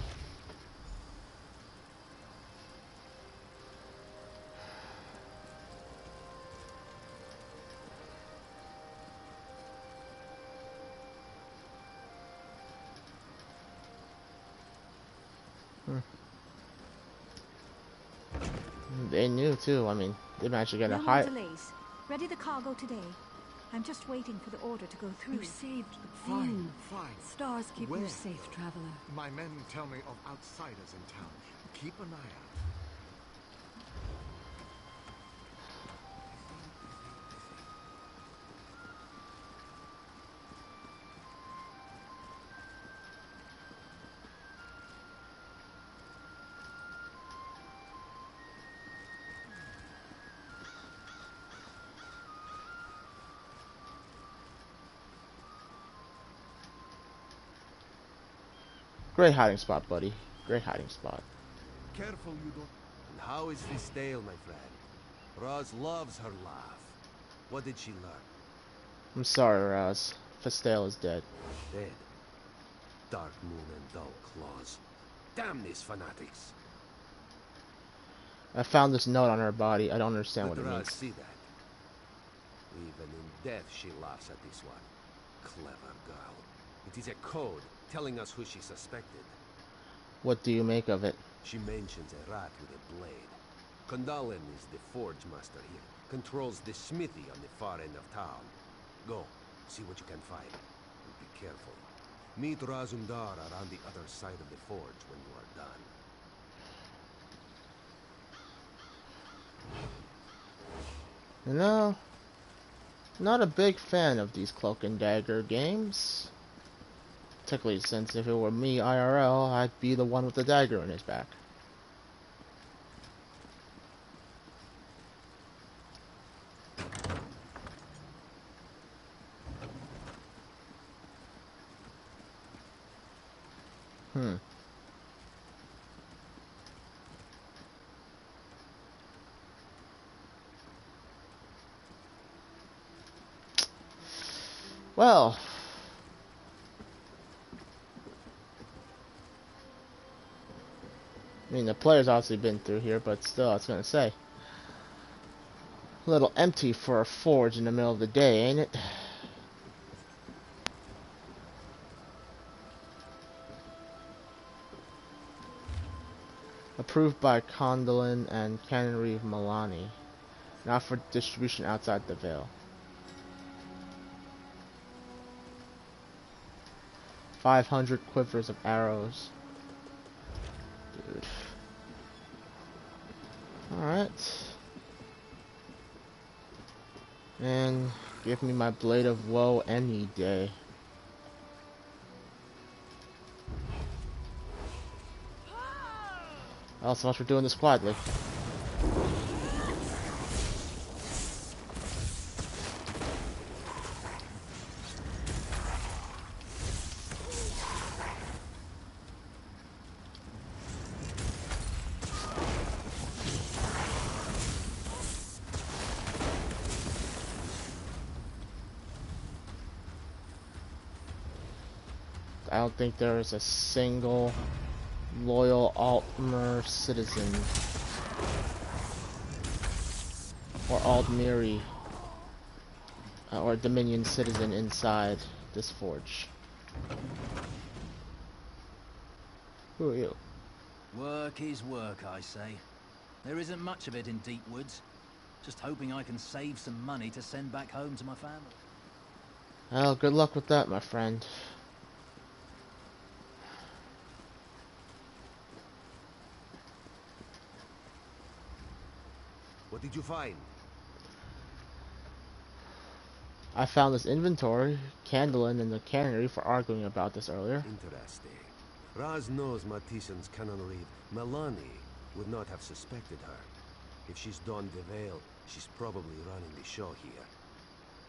[SPEAKER 2] They knew too. I mean, they managed to get a high.
[SPEAKER 1] No more delays. Ready the cargo today. I'm just waiting for the order to go through.
[SPEAKER 7] You saved the
[SPEAKER 10] Fine.
[SPEAKER 7] Stars keep
[SPEAKER 10] Where?
[SPEAKER 7] you safe, traveler.
[SPEAKER 10] My men tell me of outsiders in town. Keep an eye out.
[SPEAKER 2] Great hiding spot, buddy. Great hiding spot.
[SPEAKER 10] Careful you don't...
[SPEAKER 13] And how is this tale, my friend? Raz loves her laugh. What did she learn?
[SPEAKER 2] I'm sorry, Raz. Fastale is dead.
[SPEAKER 13] Dead. Dark moon and dull claws. Damn these fanatics.
[SPEAKER 2] I found this note on her body. I don't understand
[SPEAKER 13] Let
[SPEAKER 2] what it
[SPEAKER 13] Raz
[SPEAKER 2] means.
[SPEAKER 13] see that. Even in death she laughs at this one. Clever girl. It is a code telling us who she suspected.
[SPEAKER 2] What do you make of it?
[SPEAKER 13] She mentions a rat with a blade. Kondalen is the forge master here. Controls the smithy on the far end of town. Go, see what you can find. And be careful. Meet Razumdar around the other side of the forge when you are done.
[SPEAKER 2] You know, Not a big fan of these cloak and dagger games. Particularly since if it were me IRL, I'd be the one with the dagger in his back. Well, I mean, the player's obviously been through here, but still, I was gonna say, a little empty for a forge in the middle of the day, ain't it? Approved by Condolin and Canonry of Milani, not for distribution outside the Vale. 500 quivers of arrows. Dude. Alright. And give me my Blade of Woe any day. Well, so much for doing this quietly. I don't think there is a single loyal Altmer citizen or Aldmiri or Dominion citizen inside this forge. Who are you?
[SPEAKER 14] Work is work, I say. There isn't much of it in Deepwoods. Just hoping I can save some money to send back home to my family.
[SPEAKER 2] Well, good luck with that, my friend.
[SPEAKER 13] What did you find?
[SPEAKER 2] I found this inventory. Candolin and the Canonry for arguing about this earlier.
[SPEAKER 13] Interesting. Raz knows Matissen's Canonry. Milani would not have suspected her. If she's donned the veil, she's probably running the show here.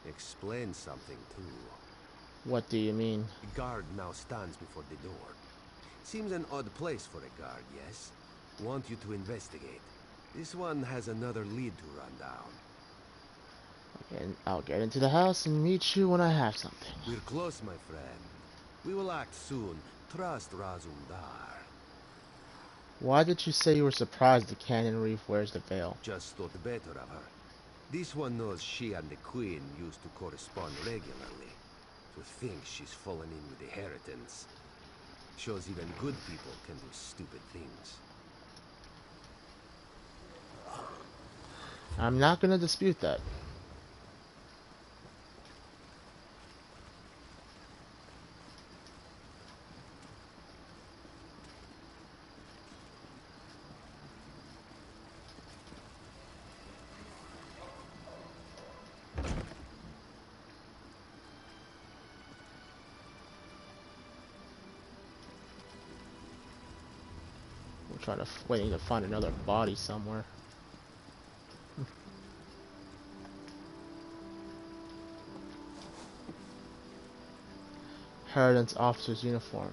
[SPEAKER 13] Explains something, too.
[SPEAKER 2] What do you mean?
[SPEAKER 13] A guard now stands before the door. Seems an odd place for a guard, yes? Want you to investigate. This one has another lead to run down.
[SPEAKER 2] And I'll get into the house and meet you when I have something.
[SPEAKER 13] We're close, my friend. We will act soon. Trust Razumdar.
[SPEAKER 2] Why did you say you were surprised the Canonry wears the veil?
[SPEAKER 13] Just thought better of her. This one knows she and the Queen used to correspond regularly. To think she's fallen in with the Heritans. Shows even good people can do stupid things.
[SPEAKER 2] I'm not gonna dispute that. We're waiting to find another body somewhere. Heritance officer's uniform.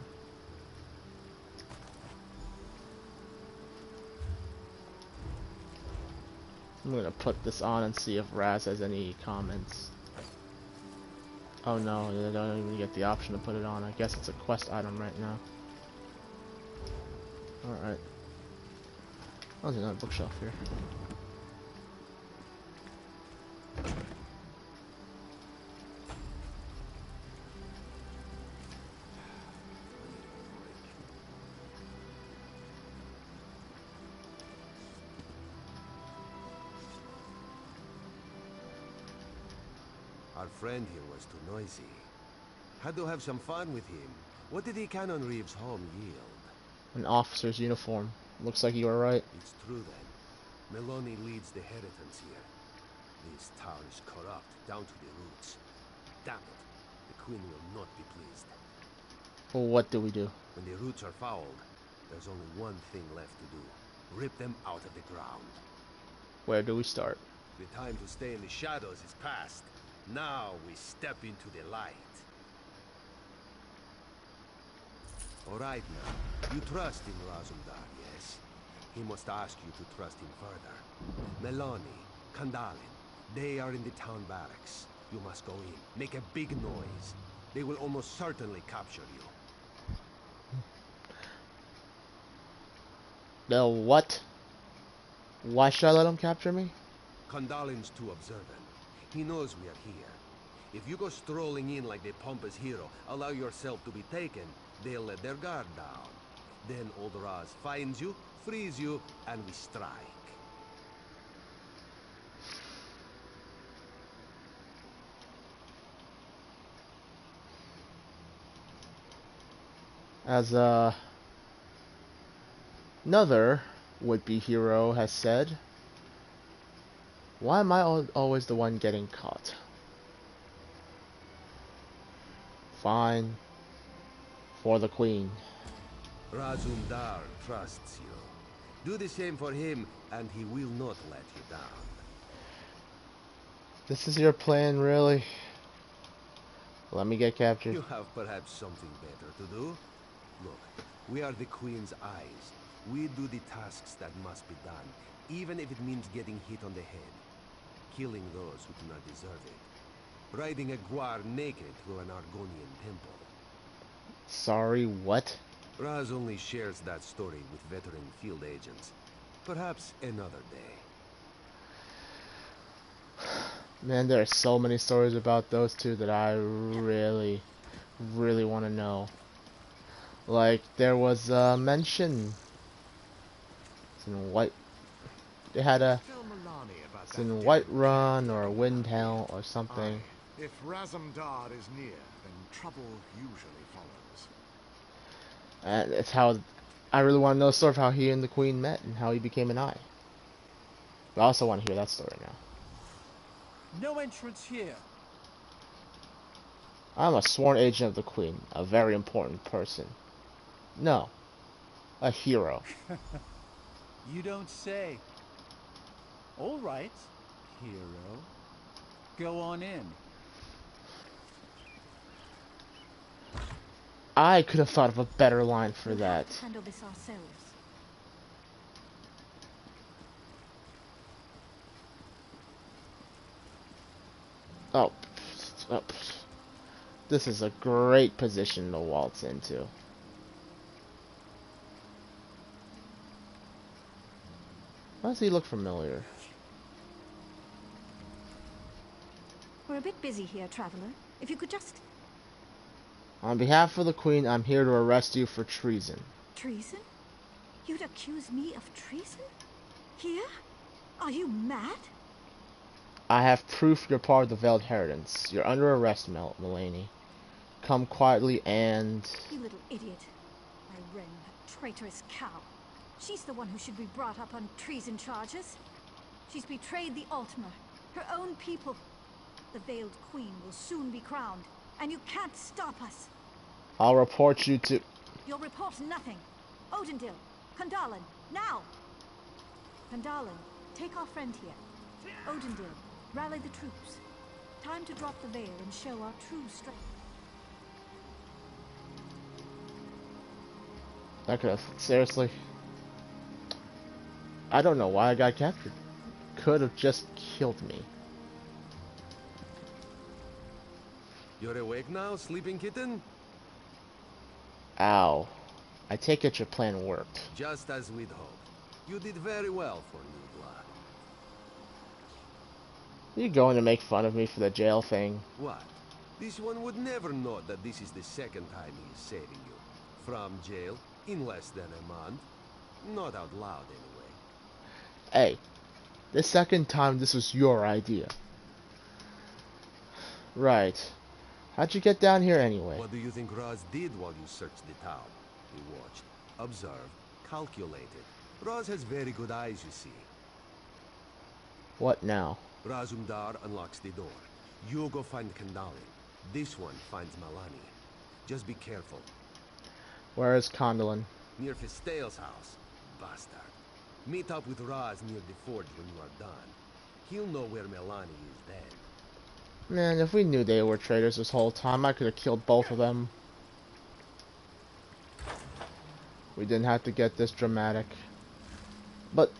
[SPEAKER 2] I'm gonna put this on and see if Raz has any comments. Oh no, they don't even get the option to put it on. I guess it's a quest item right now. Alright. Oh, there's another bookshelf here.
[SPEAKER 13] Our friend here was too noisy. Had to have some fun with him. What did the Canonry's home yield?
[SPEAKER 2] An officer's uniform. Looks like you were right.
[SPEAKER 13] It's true then. Milani leads the Heritance here. This town is corrupt down to the roots. Damn it. The Queen will not be pleased.
[SPEAKER 2] Well, what do we do?
[SPEAKER 13] When the roots are fouled, there's only one thing left to do. Rip them out of the ground.
[SPEAKER 2] Where do we start?
[SPEAKER 13] The time to stay in the shadows is past. Now we step into the light. Alright now. You trust in Razumdar, yes? He must ask you to trust him further. Melani, Kandalin, they are in the town barracks. You must go in. Make a big noise. They will almost certainly capture you.
[SPEAKER 2] The what? Why should I let him capture me?
[SPEAKER 13] Kandalin's too observant. He knows we are here. If you go strolling in like the pompous hero, allow yourself to be taken, they'll let their guard down. Then old Raz finds you, frees you, and we strike.
[SPEAKER 2] As another would-be hero has said, why am I always the one getting caught? Fine. For the Queen.
[SPEAKER 13] Razumdar trusts you. Do the same for him, and he will not let you down.
[SPEAKER 2] This is your plan, really? Let me get captured.
[SPEAKER 13] You have perhaps something better to do? Look, we are the Queen's eyes. We do the tasks that must be done, even if it means getting hit on the head. Killing those who do not deserve it. Riding a guar naked through an Argonian temple.
[SPEAKER 2] Sorry, what?
[SPEAKER 13] Raz only shares that story with veteran field agents. Perhaps another day.
[SPEAKER 2] Man, there are so many stories about those two that I really want to know. Like, there was a mention. It's in White. They had a. It's in Whiterun or Windhelm or something.
[SPEAKER 15] Aye. If Razumdar is near, then trouble usually follows.
[SPEAKER 2] And it's how. I really want to know the story of how he and the Queen met and how he became an eye. But I also want to hear that story now.
[SPEAKER 5] No entrance here.
[SPEAKER 2] I'm a sworn agent of the Queen, a very important person. No, a hero.
[SPEAKER 5] You don't say. All right, hero. Go on in.
[SPEAKER 2] I could have thought of a better line for that.
[SPEAKER 1] Handle this ourselves.
[SPEAKER 2] Oh, this is a great position to waltz into. Why does he look familiar?
[SPEAKER 1] We're a bit busy here, traveler. If you could just...
[SPEAKER 2] On behalf of the Queen, I'm here to arrest you for treason.
[SPEAKER 1] Treason? You'd accuse me of treason? Here? Are you mad?
[SPEAKER 2] I have proof you're part of the Veiled Inheritance. You're under arrest, Melani. Come quietly and...
[SPEAKER 1] You little idiot. Irene, that traitorous cow. She's the one who should be brought up on treason charges. She's betrayed the Altmer, her own people. The Veiled Queen will soon be crowned, and you can't stop us.
[SPEAKER 2] I'll report you to...
[SPEAKER 1] You'll report nothing. Odindil, Kandalin, now! Kandalin, take our friend here. Odindil, rally the troops. Time to drop the veil and show our true strength.
[SPEAKER 2] That could have... Seriously? I don't know why I got captured. Could have just killed me.
[SPEAKER 13] You're awake now, sleeping kitten?
[SPEAKER 2] Ow. I take it your plan worked.
[SPEAKER 13] Just as we'd hoped. You did very well for new blood.
[SPEAKER 2] You going to make fun of me for the jail thing?
[SPEAKER 13] What? This one would never know that this is the second time he's saving you. From jail, in less than a month. Not out loud, anyway.
[SPEAKER 2] Hey, the second time this was your idea. Right. How'd you get down here anyway?
[SPEAKER 13] What do you think Raz did while you searched the town? He watched, observed, calculated. Raz has very good eyes, you see.
[SPEAKER 2] What now?
[SPEAKER 13] Razumdar unlocks the door. You go find Kandalin. This one finds Malani. Just be careful.
[SPEAKER 2] Where is Kandalin?
[SPEAKER 13] Near Fistail's house. Bastard. Meet up with Raz near the forge when you are done. He'll know where Malani is then.
[SPEAKER 2] Man, if we knew they were traitors this whole time, I could have killed both of them. We didn't have to get this dramatic. But,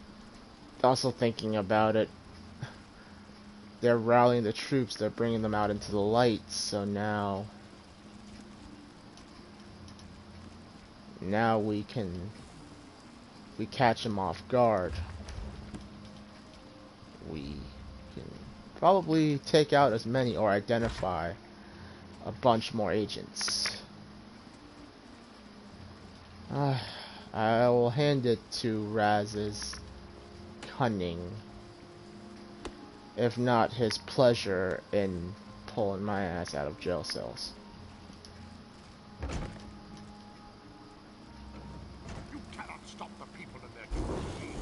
[SPEAKER 2] also thinking about it, they're rallying the troops, they're bringing them out into the light, so now we catch them off guard. We can probably take out as many or identify a bunch more agents. I will hand it to Raz's cunning, if not his pleasure in pulling my ass out of jail cells.
[SPEAKER 10] You cannot stop the people in their cruelty.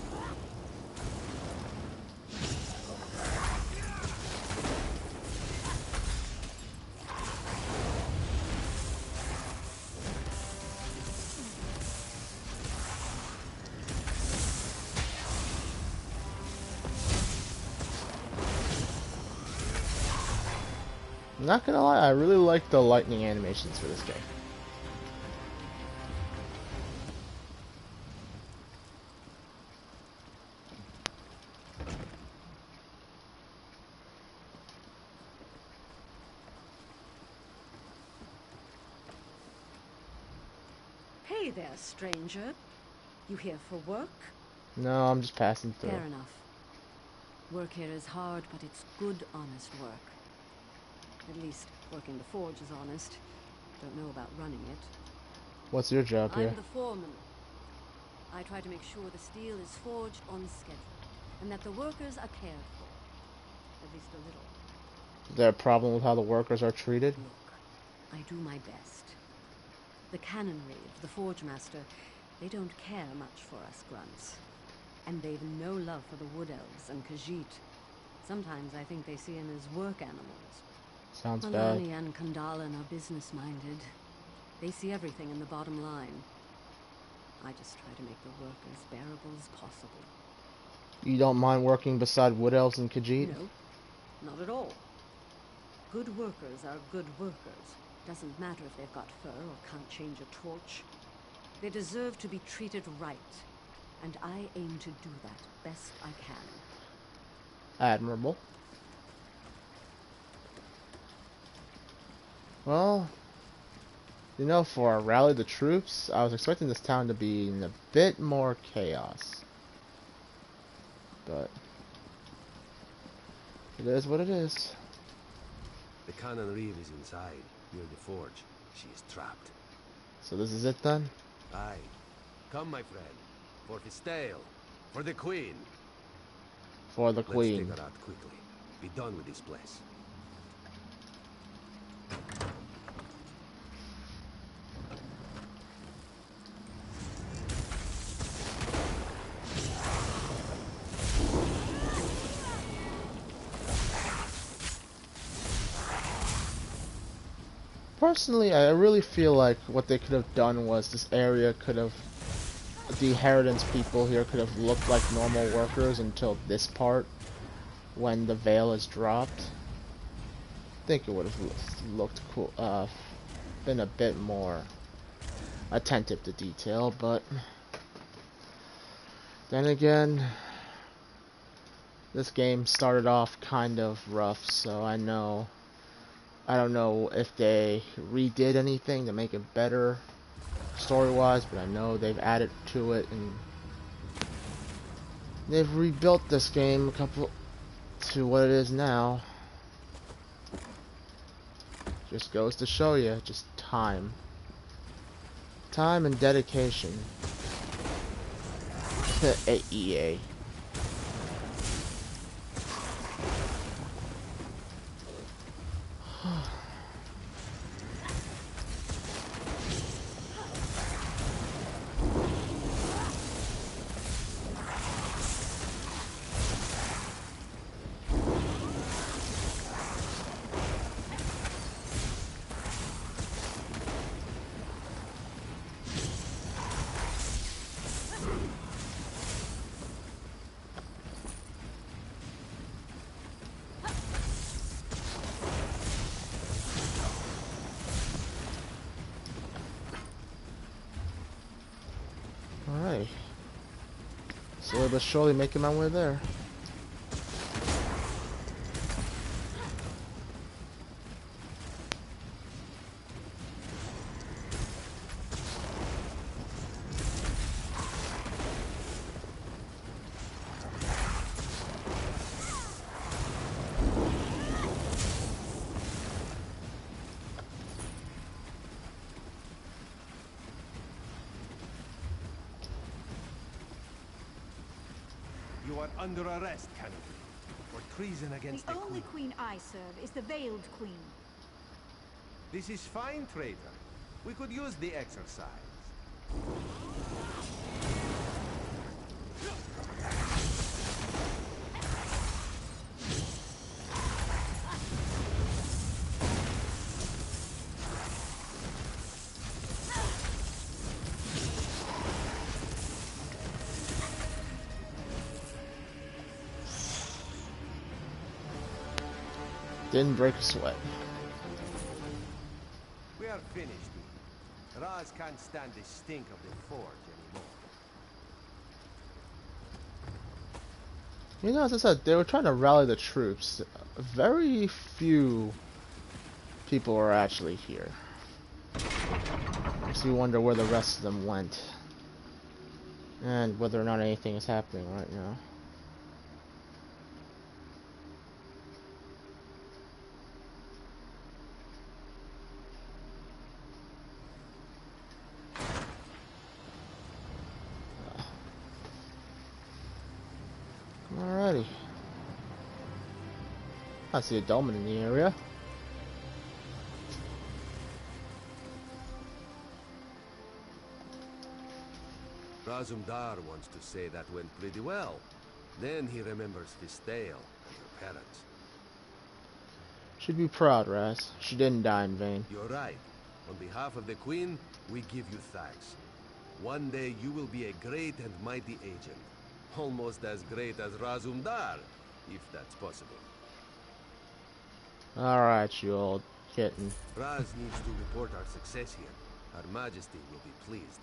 [SPEAKER 2] I'm not gonna lie, I really like the lightning animations for this game.
[SPEAKER 7] Hey there, stranger. You here for work?
[SPEAKER 2] No, I'm just passing through.
[SPEAKER 7] Fair enough. Work here is hard, but it's good, honest work. At least, working the forge is honest. Don't know about running it.
[SPEAKER 2] What's your job here?
[SPEAKER 7] I'm the foreman. I try to make sure the steel is forged on schedule, and that the workers are cared for. At least a little.
[SPEAKER 2] Is there a problem with how the workers are treated?
[SPEAKER 7] Look, I do my best. The canonry of the Forge Master, they don't care much for us grunts. And they've no love for the Wood Elves and Khajiit. Sometimes I think they see them as work animals.
[SPEAKER 2] Sounds
[SPEAKER 7] Malani
[SPEAKER 2] bad.
[SPEAKER 7] and Kandalin are business-minded. They see everything in the bottom line. I just try to make the work as bearable as possible.
[SPEAKER 2] You don't mind working beside Wood Elves and Khajiit?
[SPEAKER 7] No, not at all. Good workers are good workers. Doesn't matter if they've got fur or can't change a torch. They deserve to be treated right. And I aim to do that best I can.
[SPEAKER 2] Admirable. Well, you know, for Rally the Troops, I was expecting this town to be in a bit more chaos. But it is what it is.
[SPEAKER 13] The Cannon Reeve is inside, near the forge. She is trapped.
[SPEAKER 2] So this is it then?
[SPEAKER 13] Aye. Come, my friend. For Fistail. For the Queen.
[SPEAKER 2] For the Queen.
[SPEAKER 13] Let's take her out quickly. Be done with this place.
[SPEAKER 2] Personally, I really feel like what they could have done was this area could have, the Inheritance people here could have looked like normal workers until this part, when the veil is dropped. I think it would have looked cool, been a bit more attentive to detail, but then again, this game started off kind of rough, so I don't know if they redid anything to make it better story-wise, but I know they've added to it, and they've rebuilt this game to what it is now. Just goes to show you, just time and dedication to EA. Slowly but surely making my way there.
[SPEAKER 13] You are under arrest, Canopy, for treason against
[SPEAKER 1] The
[SPEAKER 13] the
[SPEAKER 1] only
[SPEAKER 13] Queen.
[SPEAKER 1] queen I serve is the Veiled Queen.
[SPEAKER 13] This is fine, traitor. We could use the exercise.
[SPEAKER 2] Didn't break a sweat.
[SPEAKER 13] We are finished. Raz can't stand the stink of the forge anymore.
[SPEAKER 2] You know, as I said, they were trying to rally the troops. Very few people are actually here. Makes me wonder where the rest of them went. And whether or not anything is happening right now. Alrighty. I see a dolmen in the area.
[SPEAKER 13] Razumdar wants to say that went pretty well. Then he remembers Fistael and her parents.
[SPEAKER 2] Should be proud, Raz. She didn't die in vain.
[SPEAKER 13] You're right. On behalf of the Queen, we give you thanks. One day you will be a great and mighty agent. Almost as great as Razumdar, if that's possible.
[SPEAKER 2] Alright, you old kitten.
[SPEAKER 13] Raz needs to report our success here. Her Majesty will be pleased.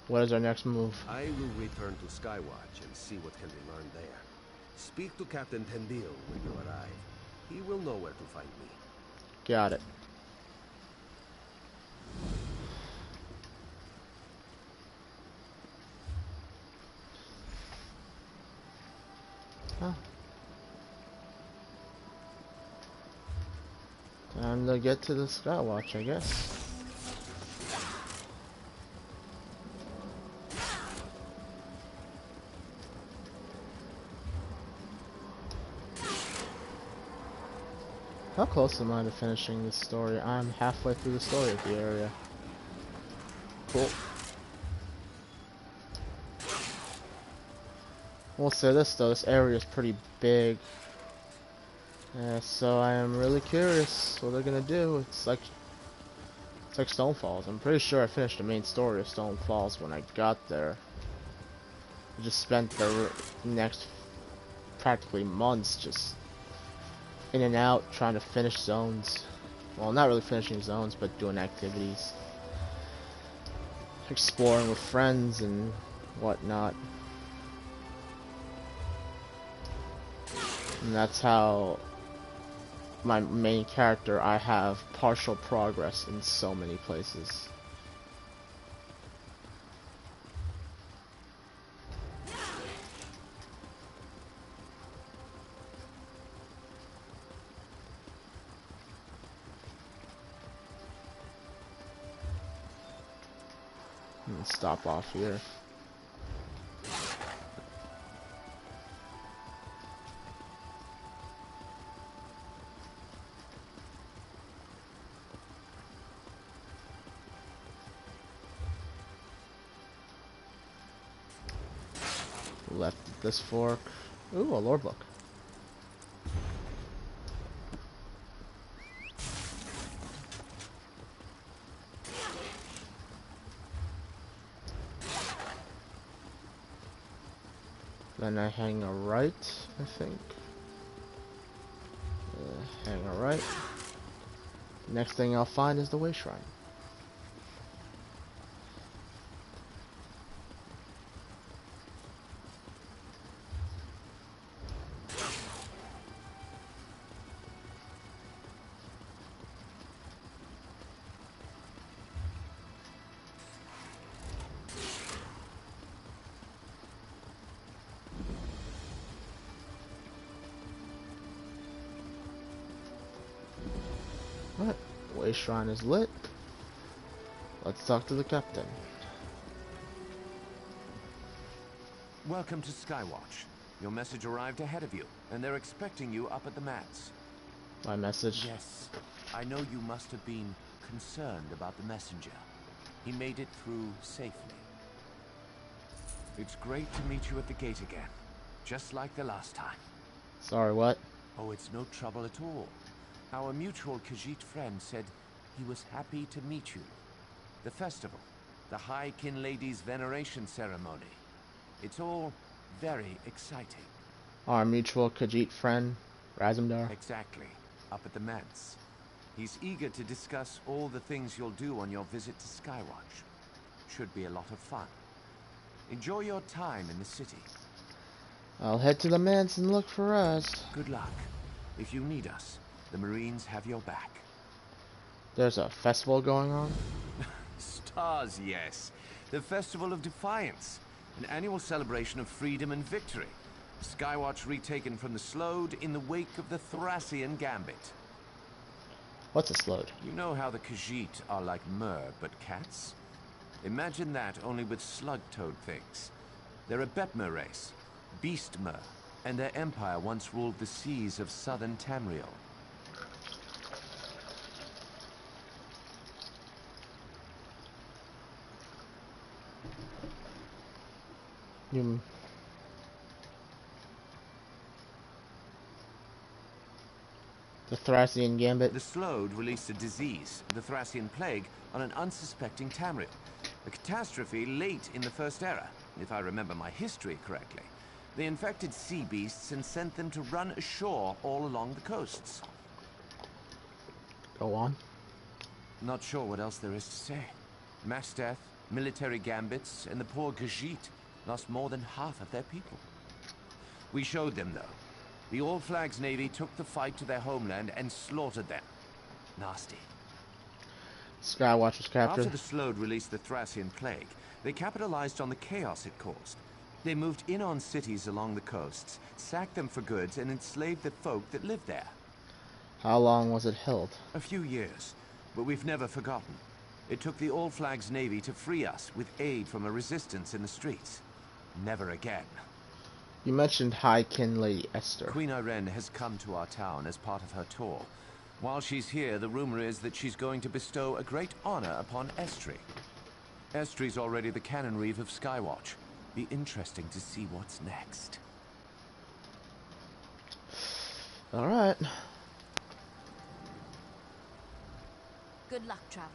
[SPEAKER 2] What is our next move?
[SPEAKER 13] I will return to Skywatch and see what can be learned there. Speak to Captain Tendil when you arrive. He will know where to find me.
[SPEAKER 2] Got it. Huh. Time to get to the Skywatch, I guess. How close am I to finishing this story? I'm halfway through the story of the area. Cool. We'll say this though, this area is pretty big. So I am really curious what they're gonna do. It's like Stone Falls. I'm pretty sure I finished the main story of Stone Falls when I got there. I just spent the next practically months just in and out trying to finish zones. Well, not really finishing zones, but doing activities. Exploring with friends and whatnot. And that's how my main character, I have partial progress in so many places. Stop off here. Left at this fork. Ooh, a lore book. Then I hang a right, I think. Hang a right. Next thing I'll find is the Way Shrine. A shrine is lit. Let's talk to the captain.
[SPEAKER 13] Welcome to Skywatch. Your message arrived ahead of you, and they're expecting you up at the mats.
[SPEAKER 2] My message?
[SPEAKER 13] Yes. I know you must have been concerned about the messenger. He made it through safely. It's great to meet you at the gate again, just like the last time.
[SPEAKER 2] Sorry, what?
[SPEAKER 13] Oh, it's no trouble at all. Our mutual Khajiit friend said he was happy to meet you. The festival, the High Kin Lady's veneration ceremony. It's all very exciting.
[SPEAKER 2] Our mutual Khajiit friend, Razumdar?
[SPEAKER 13] Exactly. Up at the manse. He's eager to discuss all the things you'll do on your visit to Skywatch. Should be a lot of fun. Enjoy your time in the city.
[SPEAKER 2] I'll head to the manse and look for us.
[SPEAKER 13] Good luck. If you need us, the Marines have your back.
[SPEAKER 2] There's a festival going on?
[SPEAKER 13] Stars, yes. The Festival of Defiance. An annual celebration of freedom and victory. Skywatch retaken from the Slode in the wake of the Thracian Gambit.
[SPEAKER 2] What's a Slode?
[SPEAKER 13] You know how the Khajiit are like Mer, but cats? Imagine that, only with slug-toed things. They're a Betmer race, Beast Mer, and their empire once ruled the seas of southern Tamriel.
[SPEAKER 2] The Thracian Gambit.
[SPEAKER 13] The Slode released a disease, the Thracian Plague, on an unsuspecting Tamriel. A catastrophe late in the First Era, if I remember my history correctly. They infected sea beasts and sent them to run ashore all along the coasts.
[SPEAKER 2] Go on.
[SPEAKER 13] Not sure what else there is to say. Mass death, military gambits, and the poor Khajiit lost more than half of their people. We showed them, though. The All Flags Navy took the fight to their homeland and slaughtered them. Nasty.
[SPEAKER 2] Skywatch was captured.
[SPEAKER 13] After the Slode released the Thracian Plague, they capitalized on the chaos it caused. They moved in on cities along the coasts, sacked them for goods, and enslaved the folk that lived there.
[SPEAKER 2] How long was it held?
[SPEAKER 13] A few years, but we've never forgotten. It took the All Flags Navy to free us with aid from a resistance in the streets. Never again.
[SPEAKER 2] You mentioned High Kin Lady Esther.
[SPEAKER 13] Queen Irene has come to our town as part of her tour. While she's here, the rumor is that she's going to bestow a great honor upon Estri. Estri's already the canon reeve of Skywatch. Be interesting to see what's next.
[SPEAKER 2] All right.
[SPEAKER 16] Good luck, traveler.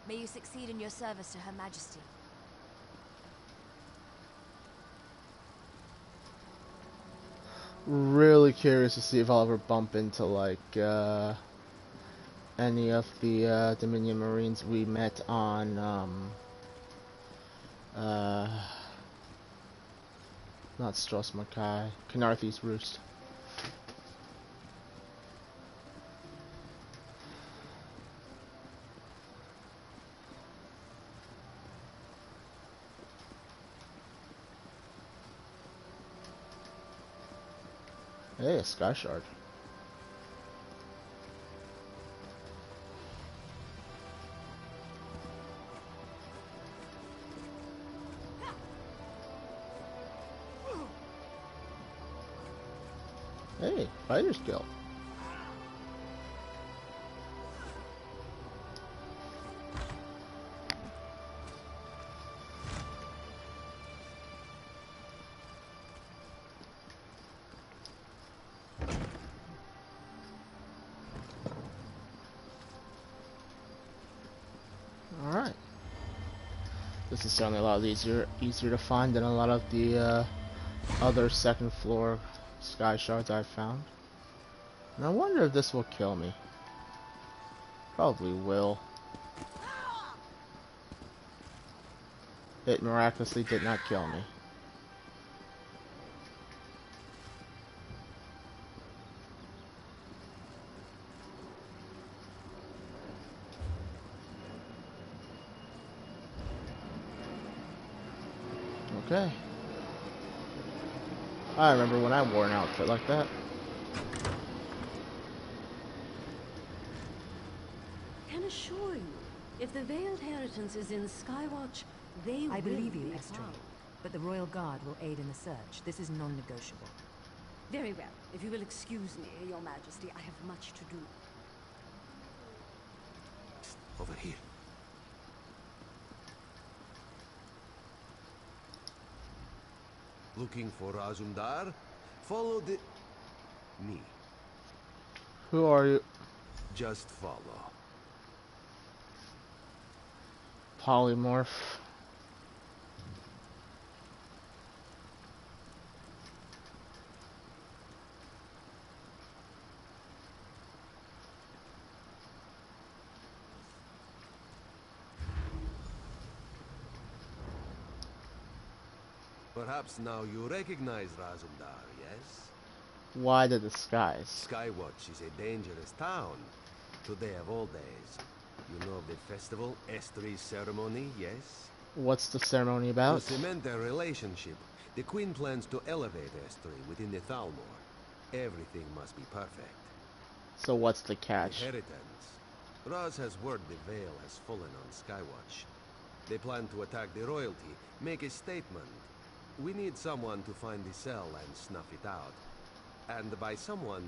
[SPEAKER 16] May you succeed in your service to Her Majesty.
[SPEAKER 2] Really curious to see if I'll ever bump into like any of the Dominion Marines we met on not Stros Makai, Khenarthi's Roost. Hey, a Sky Shard. Hey, Fighter's Guild. Alright. This is certainly a lot easier to find than a lot of the other second floor Sky Shards I've found. And I wonder if this will kill me. Probably will. It miraculously did not kill me. Okay. I remember when I wore an outfit like that.
[SPEAKER 7] Can a If the Veiled Inheritance is in Skywatch, they
[SPEAKER 4] I
[SPEAKER 7] will
[SPEAKER 4] believe you,
[SPEAKER 7] be
[SPEAKER 4] Estrid.
[SPEAKER 7] found.
[SPEAKER 4] But the Royal Guard will aid in the search. This is non-negotiable.
[SPEAKER 7] Very well. If you will excuse me, Your Majesty, I have much to do.
[SPEAKER 13] Over here. Looking for Azundar? Follow the... me.
[SPEAKER 2] Who are you?
[SPEAKER 13] Just follow.
[SPEAKER 2] Polymorph.
[SPEAKER 13] Perhaps now you recognize Razumdar, yes?
[SPEAKER 2] Why the disguise?
[SPEAKER 13] Skywatch is a dangerous town. Today of all days. You know of the festival, Estri's ceremony, yes?
[SPEAKER 2] What's the ceremony about?
[SPEAKER 13] To cement their relationship, the Queen plans to elevate Estri within the Thalmor. Everything must be perfect.
[SPEAKER 2] So what's the catch?
[SPEAKER 13] Inheritance. Raz has word the Veil has fallen on Skywatch. They plan to attack the royalty, make a statement. We need someone to find the cell and snuff it out. And by someone,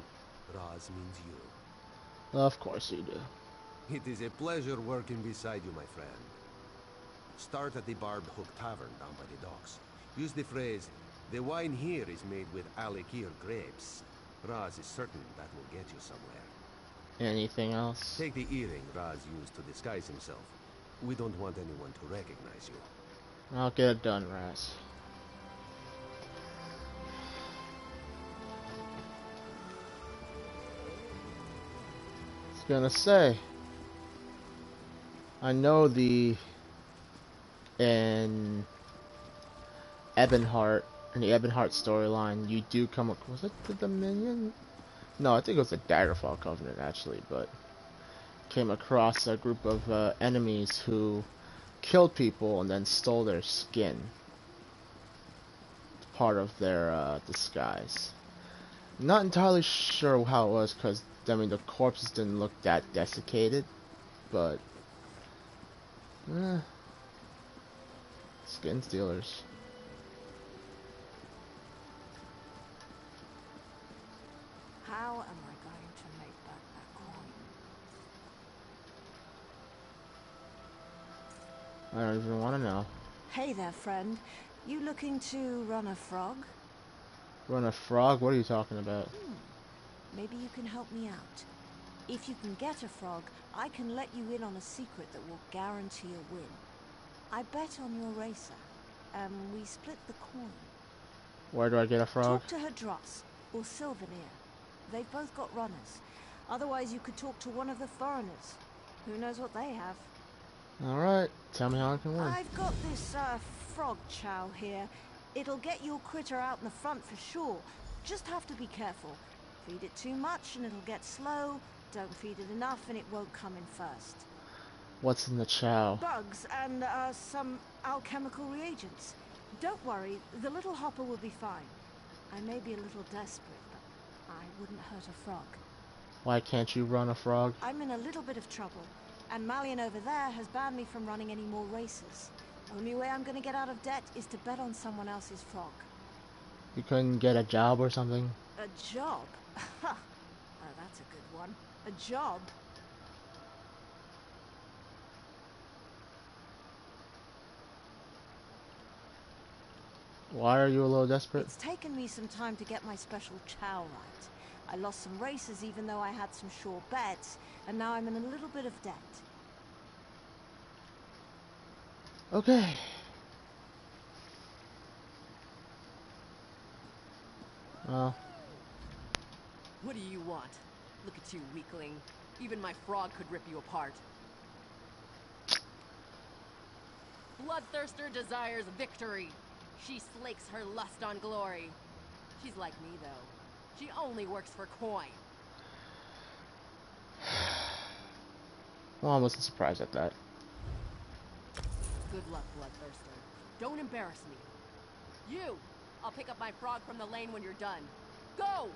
[SPEAKER 13] Raz means you.
[SPEAKER 2] Of course you do.
[SPEAKER 13] It is a pleasure working beside you, my friend. Start at the Barbed Hook Tavern down by the docks. Use the phrase, the wine here is made with Alikir grapes. Raz is certain that will get you somewhere.
[SPEAKER 2] Anything else?
[SPEAKER 13] Take the earring Raz used to disguise himself. We don't want anyone to recognize you.
[SPEAKER 2] I'll get it done, Raz. Gonna say, I know in Ebonheart, in the Ebonheart storyline, you do come across, was it the Dominion? No, I think it was the Daggerfall Covenant actually, but came across a group of enemies who killed people and then stole their skin. It's part of their disguise. Not entirely sure how it was, because I mean, the corpses didn't look that desiccated, but skin stealers.
[SPEAKER 1] How am I going to make back that coin?
[SPEAKER 2] I don't even want to know.
[SPEAKER 1] Hey there, friend. You looking to run a frog?
[SPEAKER 2] Run a frog? What are you talking about?
[SPEAKER 1] Maybe you can help me out. If you can get a frog, I can let you in on a secret that will guarantee a win. I bet on your racer, and we split the coin.
[SPEAKER 2] Where do I get a frog?
[SPEAKER 1] Talk to Hadross, or Sylvanir. They've both got runners. Otherwise, you could talk to one of the foreigners. Who knows what they have?
[SPEAKER 2] Alright, tell me how I can win.
[SPEAKER 1] I've got this, frog chow here. It'll get your critter out in the front for sure. Just have to be careful. Feed it too much and it'll get slow. Don't feed it enough and it won't come in first.
[SPEAKER 2] What's in the chow?
[SPEAKER 1] Bugs and some alchemical reagents. Don't worry, the little hopper will be fine. I may be a little desperate, but I wouldn't hurt a frog.
[SPEAKER 2] Why can't you run a frog?
[SPEAKER 1] I'm in a little bit of trouble, and Malian over there has banned me from running any more races. Only way I'm gonna get out of debt is to bet on someone else's frog.
[SPEAKER 2] You couldn't get a job or something?
[SPEAKER 1] A job? Oh, that's a good one. A job?
[SPEAKER 2] Why are you a little desperate?
[SPEAKER 1] It's taken me some time to get my special chow right. I lost some races even though I had some sure bets, and now I'm in a little bit of debt.
[SPEAKER 2] Okay. Well.
[SPEAKER 17] What do you want? Look at you, weakling. Even my frog could rip you apart. Bloodthirster desires victory. She slakes her lust on glory. She's like me, though. She only works for coin.
[SPEAKER 2] Well, I wasn't surprised at that.
[SPEAKER 17] Good luck, Bloodthirster. Don't embarrass me. You! I'll pick up my frog from the lane when you're done. Go!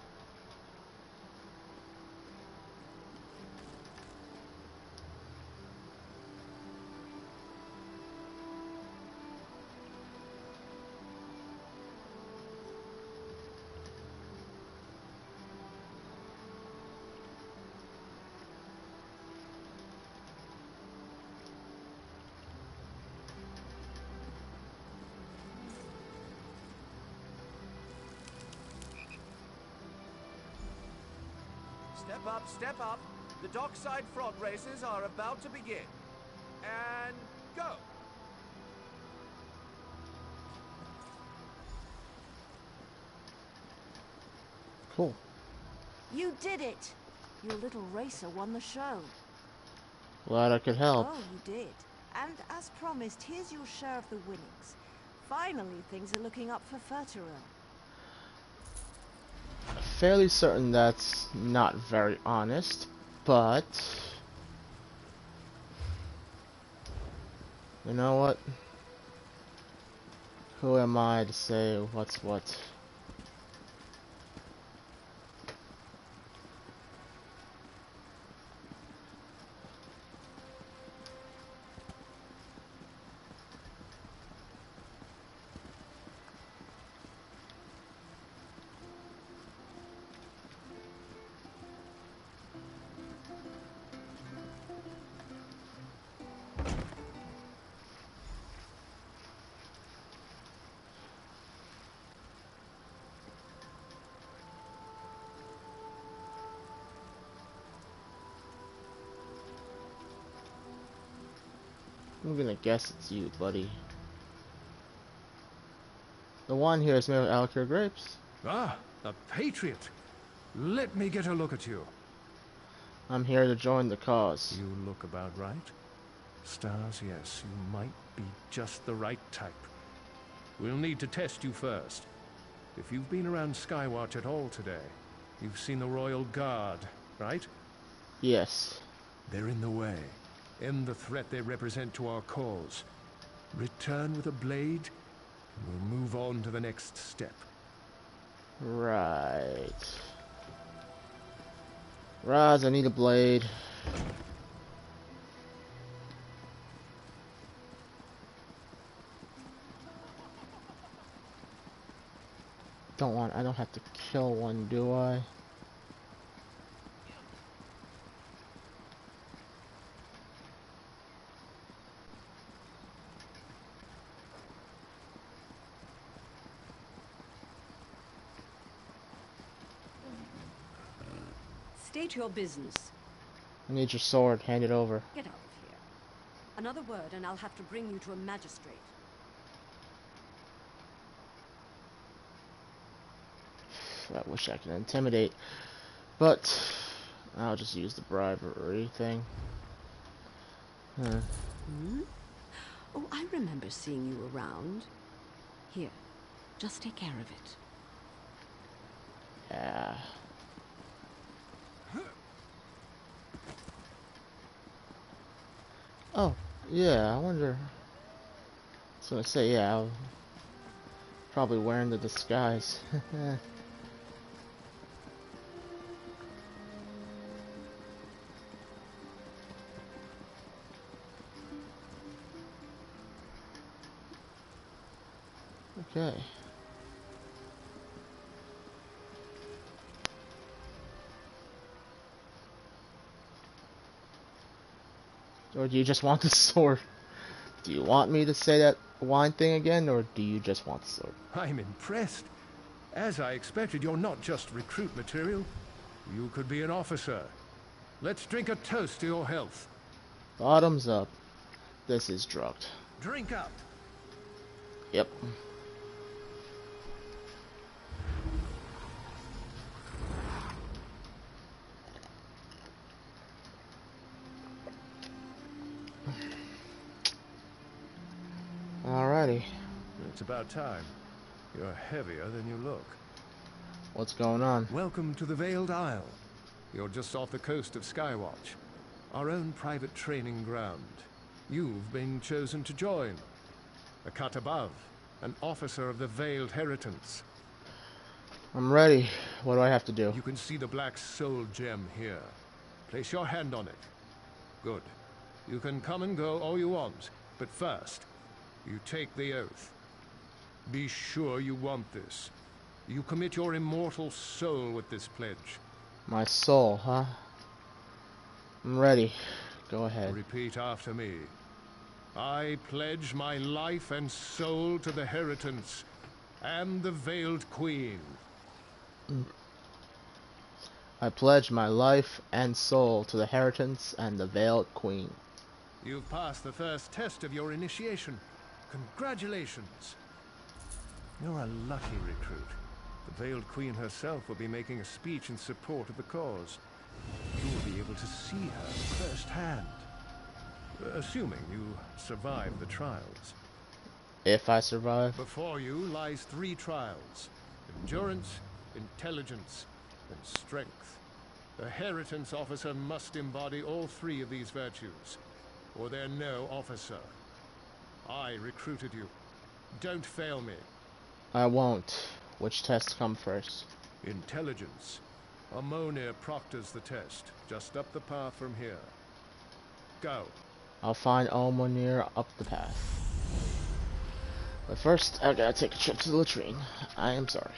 [SPEAKER 18] Step up, step up. The dockside frog races are about to begin. And go!
[SPEAKER 2] Cool.
[SPEAKER 16] You did it! Your little racer won the show.
[SPEAKER 2] Glad I could help.
[SPEAKER 16] Oh, you did. And as promised, here's your share of the winnings. Finally, things are looking up for Furtero.
[SPEAKER 2] Fairly certain that's not very honest, but you know what? Who am I to say what's what? I'm gonna guess it's you, buddy. The one here is made of Alik'r grapes.
[SPEAKER 19] Ah, a patriot. Let me get a look at you.
[SPEAKER 2] I'm here to join the cause.
[SPEAKER 19] You look about right. Stars, yes, you might be just the right type. We'll need to test you first. If you've been around Skywatch at all today, you've seen the Royal Guard, right?
[SPEAKER 2] Yes.
[SPEAKER 19] They're in the way. End the threat they represent to our cause. Return with a blade, and we'll move on to the next step.
[SPEAKER 2] Right. Raz, I need a blade. I don't have to kill one, do I?
[SPEAKER 7] State your business.
[SPEAKER 2] I need your sword. Hand it over.
[SPEAKER 7] Get out of here. Another word and I'll have to bring you to a magistrate.
[SPEAKER 2] I wish I could intimidate, but I'll just use the bribery thing.
[SPEAKER 7] Oh, I remember seeing you around. Here, just take care of it.
[SPEAKER 2] Yeah. Oh, yeah, I wonder. I was gonna say, yeah, I'm probably wearing the disguise. Okay. Or do you just want the sword? Do you want me to say that wine thing again, or do you just want the sword?
[SPEAKER 19] I'm impressed. As I expected, you're not just recruit material. You could be an officer. Let's drink a toast to your health.
[SPEAKER 2] Bottoms up. This is drugged.
[SPEAKER 19] Drink up.
[SPEAKER 2] Yep. Alrighty.
[SPEAKER 19] It's about time. You're heavier than you look.
[SPEAKER 2] What's going on?
[SPEAKER 19] Welcome to the Veiled Isle. You're just off the coast of Skywatch. Our own private training ground. You've been chosen to join. A cut above. An officer of the Veiled Heritance.
[SPEAKER 2] I'm ready. What do I have to do?
[SPEAKER 19] You can see the black soul gem here. Place your hand on it. Good. You can come and go all you want. But first, you take the oath. Be sure you want this. You commit your immortal soul with this pledge.
[SPEAKER 2] My soul, huh? I'm ready. Go ahead.
[SPEAKER 19] Repeat after me. I pledge my life and soul to the Heritance and the Veiled Queen.
[SPEAKER 2] I pledge my life and soul to the Heritance and the Veiled Queen.
[SPEAKER 19] You've passed the first test of your initiation. Congratulations. You're a lucky recruit. The Veiled Queen herself will be making a speech in support of the cause. You will be able to see her firsthand. Assuming you survive the trials.
[SPEAKER 2] If I survive.
[SPEAKER 19] Before you lies 3 trials. Endurance, intelligence, and strength. A Heritance officer must embody all 3 of these virtues, or they're no officer. I recruited you. Don't fail me.
[SPEAKER 2] I won't. Which tests come first?
[SPEAKER 19] Intelligence. Ammonir proctors the test, just up the path from here. Go.
[SPEAKER 2] I'll find Almonir up the path. But first, I gotta take a trip to the latrine. I am sorry.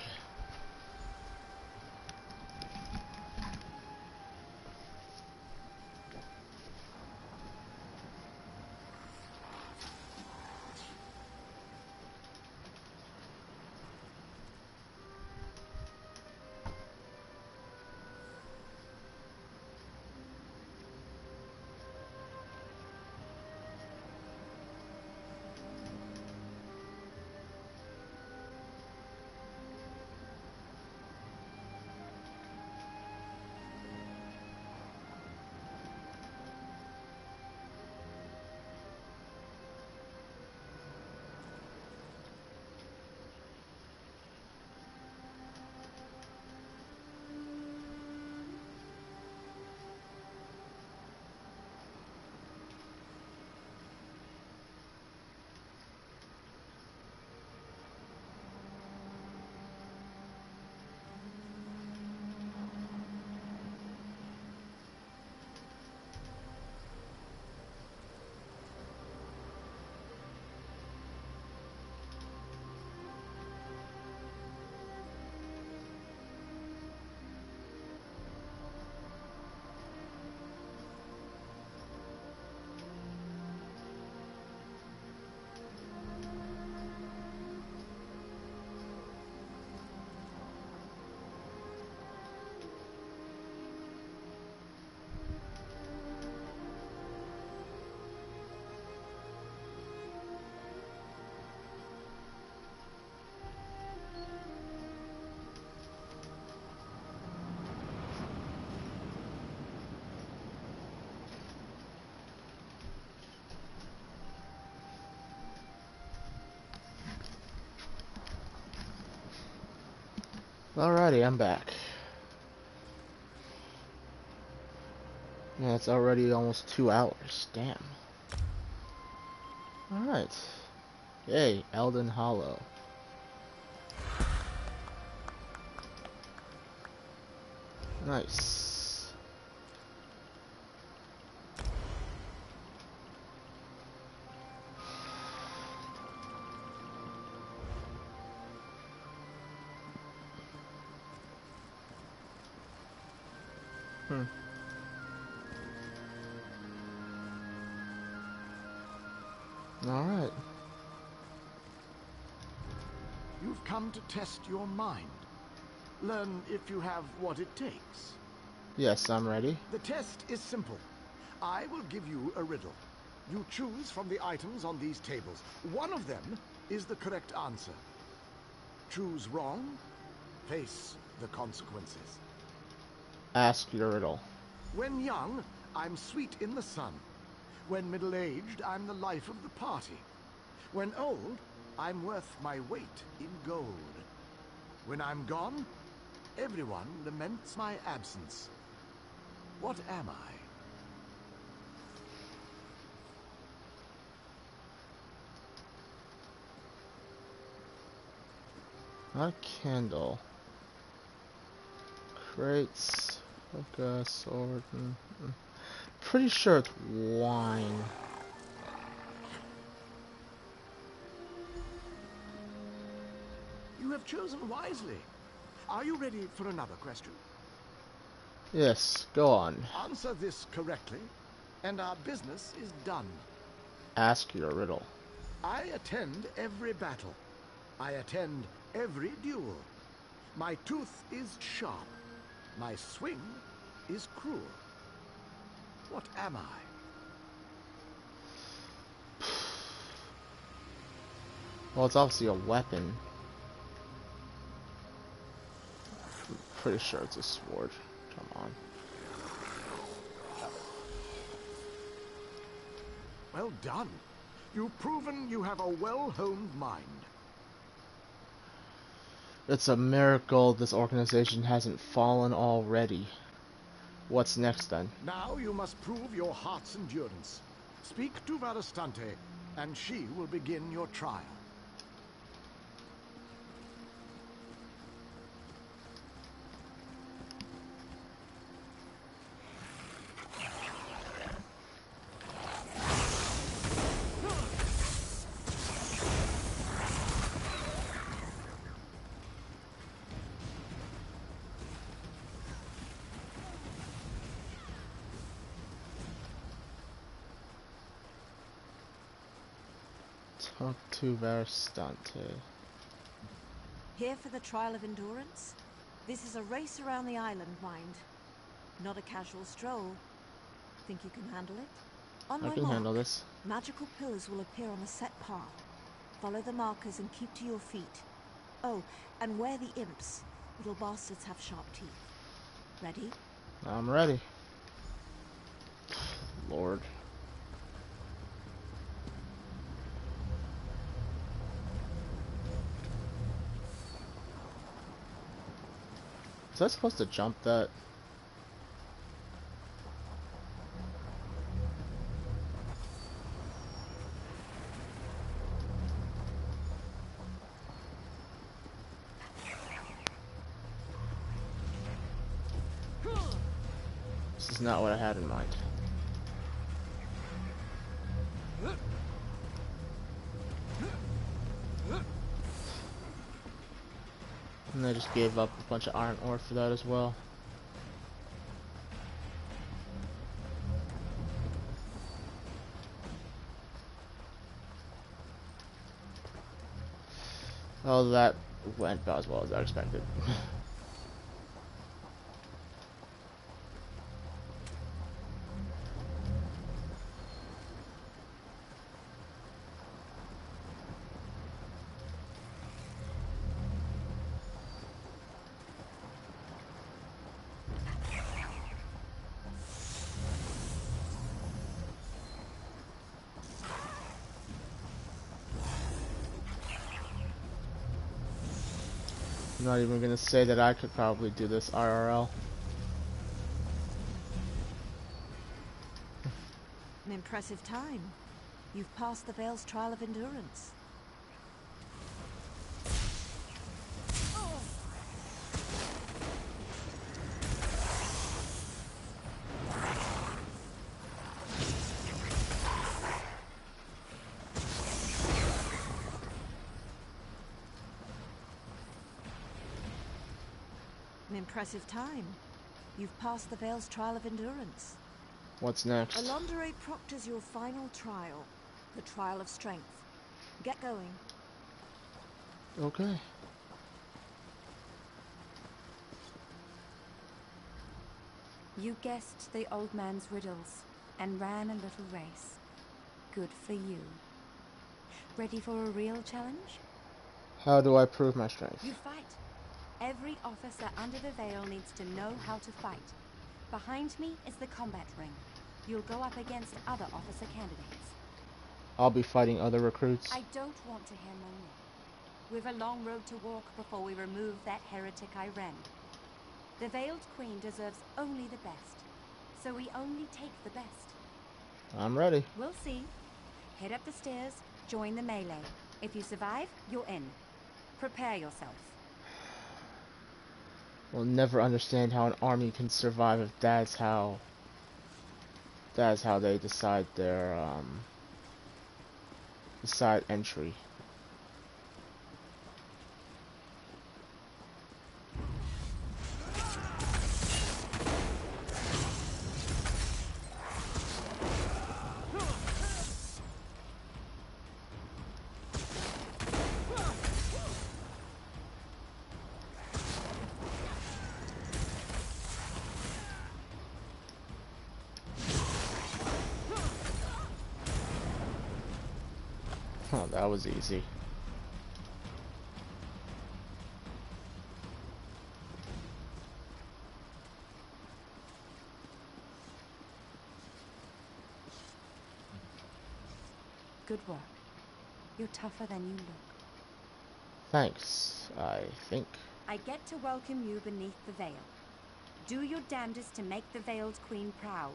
[SPEAKER 2] Alrighty, I'm back. Yeah, it's already almost 2 hours. Damn. Alright. Yay, Elden Hollow. Nice. Alright.
[SPEAKER 15] You've come to test your mind. Learn if you have what it takes.
[SPEAKER 2] Yes, I'm ready.
[SPEAKER 15] The test is simple. I will give you a riddle. You choose from the items on these tables. One of them is the correct answer. Choose wrong, face the consequences.
[SPEAKER 2] Ask your riddle.
[SPEAKER 15] When young, I'm sweet in the sun. When middle-aged, I'm the life of the party. When old, I'm worth my weight in gold. When I'm gone, everyone laments my absence. What am I?
[SPEAKER 2] Not a candle. Crates, hookah, sword. Pretty sure it's wine.
[SPEAKER 15] You have chosen wisely. Are you ready for another question?
[SPEAKER 2] Yes, go on.
[SPEAKER 15] Answer this correctly, and our business is done.
[SPEAKER 2] Ask your riddle.
[SPEAKER 15] I attend every battle. I attend every duel. My tooth is sharp. My swing is cruel. What am I?
[SPEAKER 2] Well, it's obviously a weapon. I'm pretty sure it's a sword. Come on.
[SPEAKER 15] Well done. You've proven you have a well-honed mind.
[SPEAKER 2] It's a miracle this organization hasn't fallen already. What's next then?
[SPEAKER 15] Now you must prove your heart's endurance. Speak to Varastante, and she will begin your trial.
[SPEAKER 2] Talk to Varastante.
[SPEAKER 16] Here for the trial of endurance? This is a race around the island, mind. Not a casual stroll. Think you can handle it? On
[SPEAKER 2] I
[SPEAKER 16] my
[SPEAKER 2] can
[SPEAKER 16] mark,
[SPEAKER 2] handle this.
[SPEAKER 16] magical pillars will appear on a set path. Follow the markers and keep to your feet. Oh, and where the imps. Little bastards have sharp teeth. Ready?
[SPEAKER 2] I'm ready. Lord. Was I supposed to jump that? This is not what I had in mind. And I just gave up a bunch of iron ore for that as well. Oh, that went about as well as I expected. I'm not even gonna say that I could probably do this IRL.
[SPEAKER 16] An impressive time. You've passed the Veil's trial of endurance. An impressive time. You've passed the Veil's trial of endurance.
[SPEAKER 2] What's next?
[SPEAKER 16] Alondere proctors your final trial, the trial of strength. Get going.
[SPEAKER 2] Okay.
[SPEAKER 20] You guessed the old man's riddles and ran a little race. Good for you. Ready for a real challenge?
[SPEAKER 2] How do I prove my strength?
[SPEAKER 20] You fight. Every officer under the Veil needs to know how to fight. Behind me is the combat ring. You'll go up against other officer candidates.
[SPEAKER 2] I'll be fighting other recruits.
[SPEAKER 20] I don't want to hear moaning. We've a long road to walk before we remove that heretic Iren. The Veiled Queen deserves only the best, so we only take the best.
[SPEAKER 2] I'm ready.
[SPEAKER 20] We'll see. Head up the stairs, join the melee. If you survive, you're in. Prepare yourself.
[SPEAKER 2] We'll never understand how an army can survive if that's how they decide their decide entry. Oh, that was easy.
[SPEAKER 20] Good work. You're tougher than you look.
[SPEAKER 2] Thanks, I think.
[SPEAKER 20] I get to welcome you beneath the veil. Do your damnedest to make the Veiled Queen proud.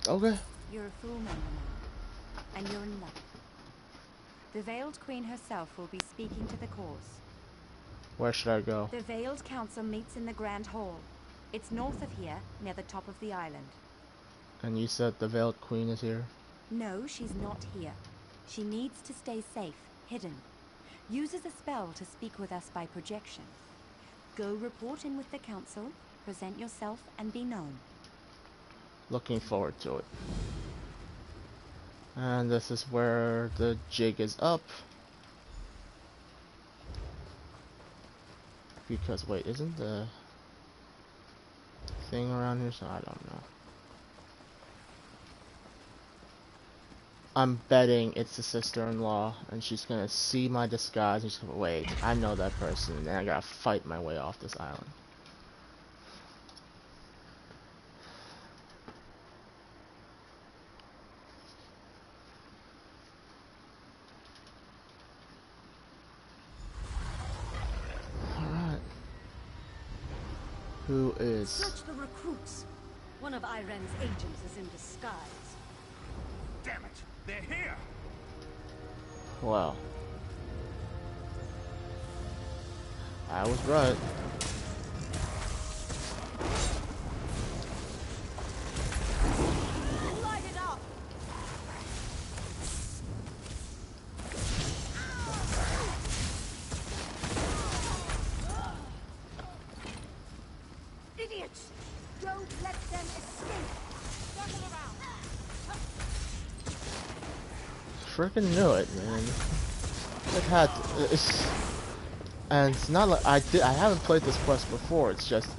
[SPEAKER 2] Okay.
[SPEAKER 20] You're a full member now, and you're in luck. The Veiled Queen herself will be speaking to the cause.
[SPEAKER 2] Where should I go?
[SPEAKER 20] The Veiled Council meets in the Grand Hall. It's north of here, near the top of the island.
[SPEAKER 2] And you said the Veiled Queen is here?
[SPEAKER 20] No, she's not here. She needs to stay safe, hidden. Uses a spell to speak with us by projection. Go report in with the council, present yourself, and be known.
[SPEAKER 2] Looking forward to it. And this is where the jig is up. Because, wait, isn't the thing around here? So I don't know. I'm betting it's the sister-in-law, and she's gonna see my disguise, and she's gonna, wait, I know that person, and I gotta fight my way off this island. Alright. Who is...
[SPEAKER 7] Search the recruits. One of Iren's agents is in disguise.
[SPEAKER 10] Damn it! They're here!
[SPEAKER 2] Well, I was right.
[SPEAKER 7] Light it up!
[SPEAKER 20] Idiots! Don't let them escape! Circle around!
[SPEAKER 2] Freaking knew it, man. It had and it's not like I haven't played this quest before. It's just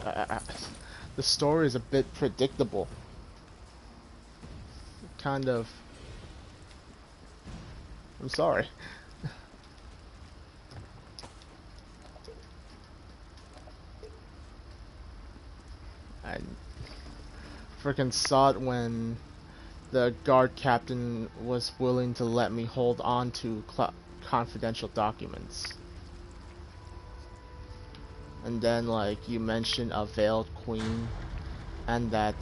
[SPEAKER 2] the story is a bit predictable. Kind of. I'm sorry. I freaking saw it when the guard captain was willing to let me hold on to confidential documents. And then, like, you mentioned a Veiled Queen, and that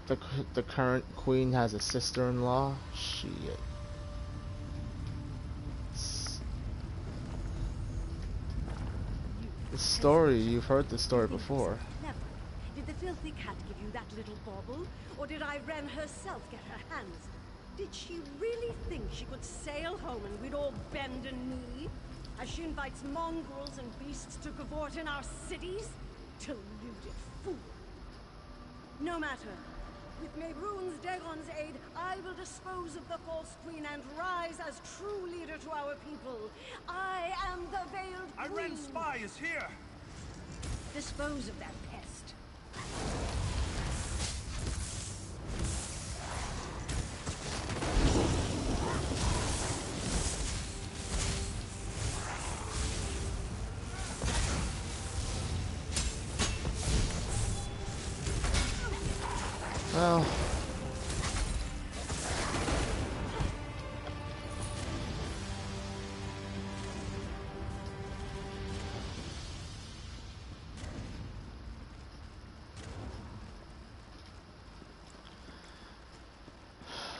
[SPEAKER 2] the current queen has a sister-in-law. Shit. The story, you've heard the story before.
[SPEAKER 7] Never. Did the filthy cat give you that little bauble? Or did Iren herself get her hands? Did she really think she could sail home and we'd all bend a knee? As she invites mongrels and beasts to cavort in our cities? Deluded fool. No matter. With Mehrunes Dagon's aid, I will dispose of the false queen and rise as true leader to our people. I am the Veiled Queen.
[SPEAKER 10] Iren's spy is here!
[SPEAKER 7] Dispose of that pest.
[SPEAKER 2] Well,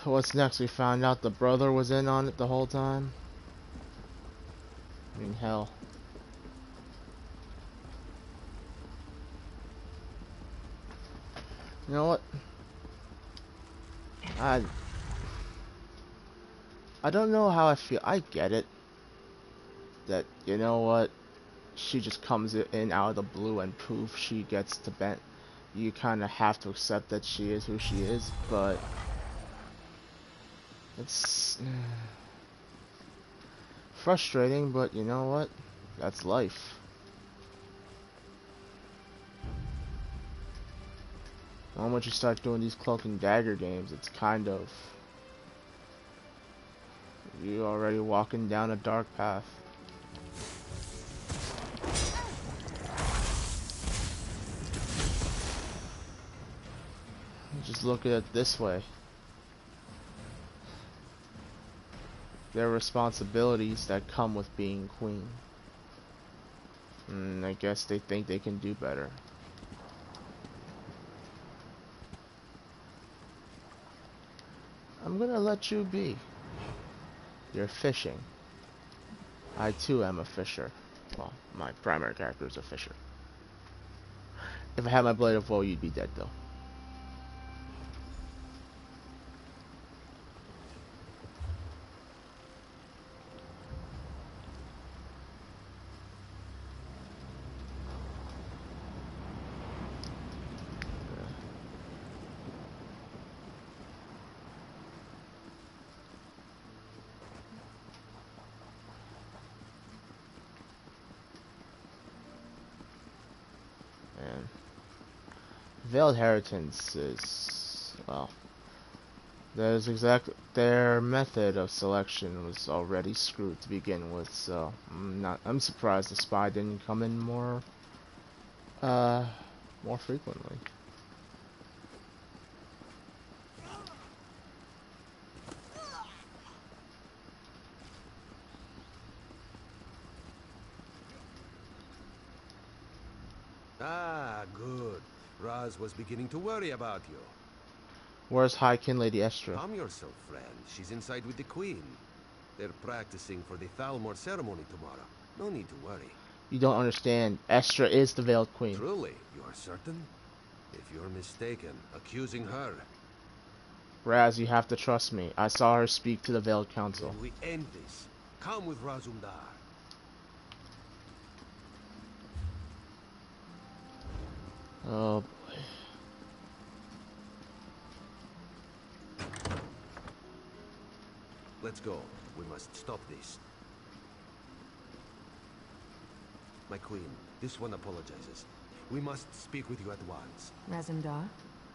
[SPEAKER 2] what's next? We found out the brother was in on it the whole time. I mean, hell. You know what? I don't know how I feel. I get it. That, you know what? She just comes in out of the blue and poof, she gets to bend. You kind of have to accept that she is who she is, but it's frustrating, but you know what? That's life. The moment you start doing these cloak and dagger games, it's kind of You're already walking down a dark path. Just look at it this way. There are responsibilities that come with being queen. And I guess they think they can do better. I'm gonna let you be. You're fishing. I too am a fisher. Well, my primary character is a fisher. If I had my blade of woe, you'd be dead though. Veiled Inheritance is, well, their method of selection was already screwed to begin with, so I'm surprised the spy didn't come in more frequently.
[SPEAKER 13] Ah, good. Raz was beginning to worry about you.
[SPEAKER 2] Where's High-Kin Lady Estra?
[SPEAKER 13] Calm yourself, friend. She's inside with the Queen. They're practicing for the Thalmor ceremony tomorrow. No need to worry.
[SPEAKER 2] You don't understand. Estra is the Veiled Queen.
[SPEAKER 13] Truly? You are certain? If you're mistaken, accusing her.
[SPEAKER 2] Raz, you have to trust me. I saw her speak to the Veiled Council.
[SPEAKER 13] Then we end this. Come with Razumdar.
[SPEAKER 2] Oh boy.
[SPEAKER 13] Let's go. We must stop this. My queen, this one apologizes. We must speak with you at once.
[SPEAKER 4] Razumdar,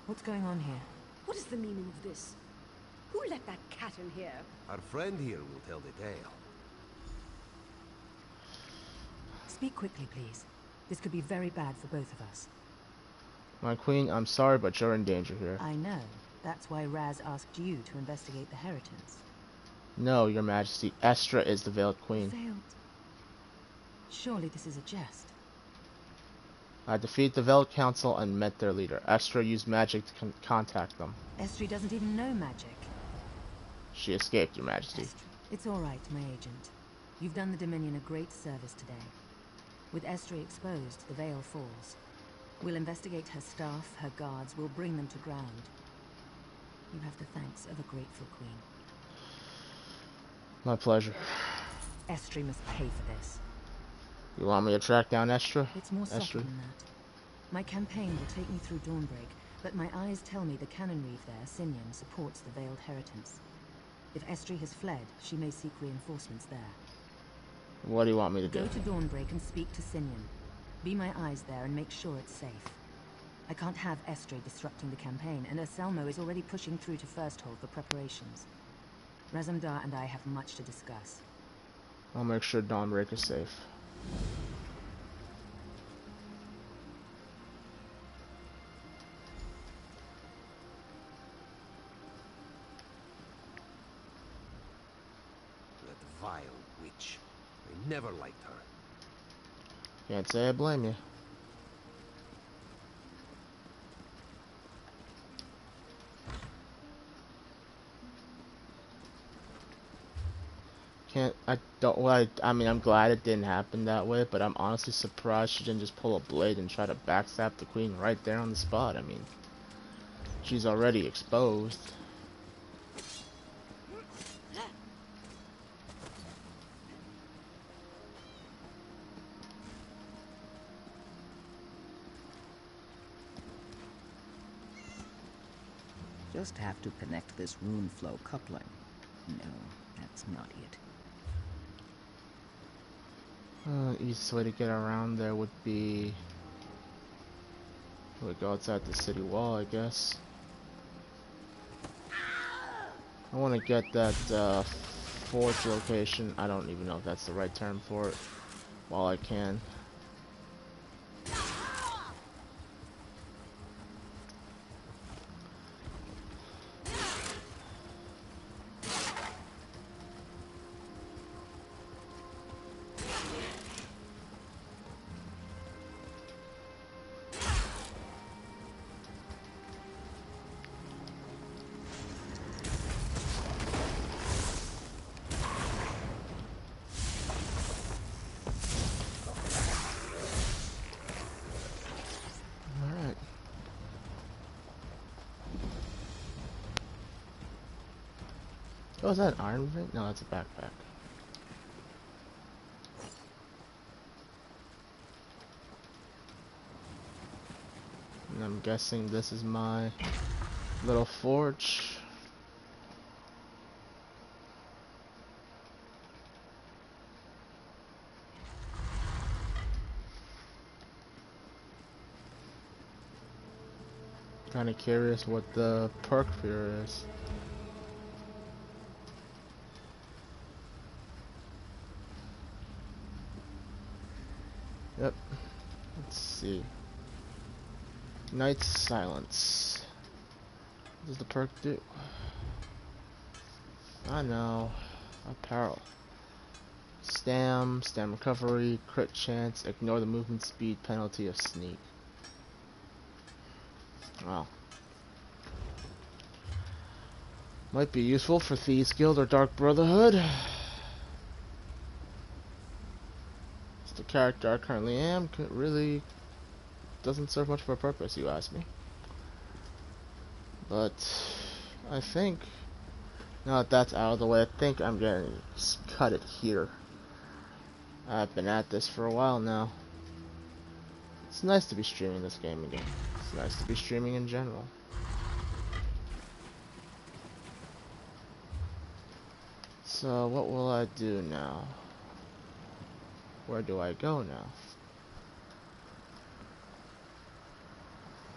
[SPEAKER 4] what's going on here?
[SPEAKER 17] What is the meaning of this? Who let that cat in here?
[SPEAKER 13] Our friend here will tell the tale.
[SPEAKER 4] Speak quickly, please. This could be very bad for both of us.
[SPEAKER 2] My queen, I'm sorry, but you're in danger here.
[SPEAKER 4] I know. That's why Raz asked you to investigate the Heritance.
[SPEAKER 2] No, your majesty. Estra is the Veiled Queen.
[SPEAKER 4] Veiled? Surely this is a jest.
[SPEAKER 2] I defeated the Veiled Council and met their leader. Estra used magic to contact them.
[SPEAKER 4] Estri doesn't even know magic.
[SPEAKER 2] She escaped, your majesty.
[SPEAKER 4] Estri. It's all right, my agent. You've done the Dominion a great service today. With Estri exposed, the Veil falls. We'll investigate her staff, her guards. We'll bring them to ground. You have the thanks of a grateful queen.
[SPEAKER 2] My pleasure.
[SPEAKER 4] Estri must pay for this.
[SPEAKER 2] You want me to track down Estra?
[SPEAKER 4] It's more subtle than that. My campaign will take me through Dawnbreak, but my eyes tell me the Canon Reeve there, Sinian, supports the Veiled Heritance. If Estri has fled, she may seek reinforcements there.
[SPEAKER 2] What do you want me to do?
[SPEAKER 4] Go to Dawnbreak and speak to Sinian. Be my eyes there and make sure it's safe. I can't have Estri disrupting the campaign, and Anselmo is already pushing through to Firsthold for preparations. Razumdar and I have much to discuss.
[SPEAKER 2] I'll make sure Dawnbreak is safe.
[SPEAKER 13] That vile witch. I never liked her.
[SPEAKER 2] Can't say I blame you. I mean, I'm glad it didn't happen that way, but I'm honestly surprised she didn't just pull a blade and try to backstab the queen right there on the spot. I mean, she's already exposed.
[SPEAKER 21] Just have to connect this rune flow coupling. No, that's not it.
[SPEAKER 2] Easiest way to get around there would be... would go outside the city wall, I guess. I want to get that forge location. I don't even know if that's the right term for it. While I can. Oh, is that an iron ring? No, that's a backpack. And I'm guessing this is my little forge. Kind of curious what the perk here is. Yep. Let's see. Night's Silence. What does the perk do? I know. Apparel. Stam recovery, crit chance, ignore the movement speed penalty of sneak. Wow. Might be useful for Thieves Guild or Dark Brotherhood. The character I currently am really doesn't serve much of a purpose, you ask me. But I think now that that's out of the way, I think I'm gonna cut it here. I've been at this for a while now. It's nice to be streaming this game again. It's nice to be streaming in general. So what will I do now? Where do I go now?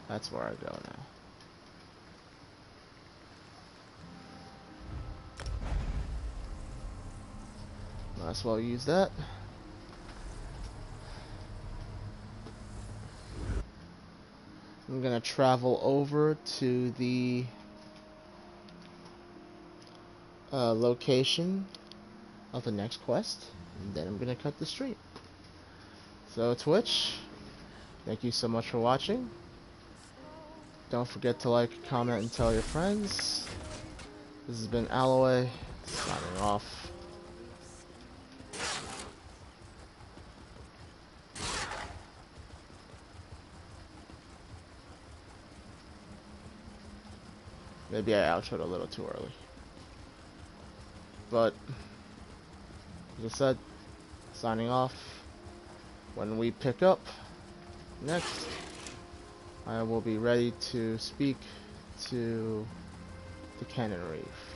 [SPEAKER 2] That's where I go now. Might as well use that. I'm gonna travel over to the location of the next quest, and then I'm gonna cut the stream. So Twitch, thank you so much for watching. Don't forget to like, comment, and tell your friends. This has been Alloy, signing off. Maybe I outroed a little too early. But, as I said, signing off. When we pick up next, I will be ready to speak to the Cannon Reef.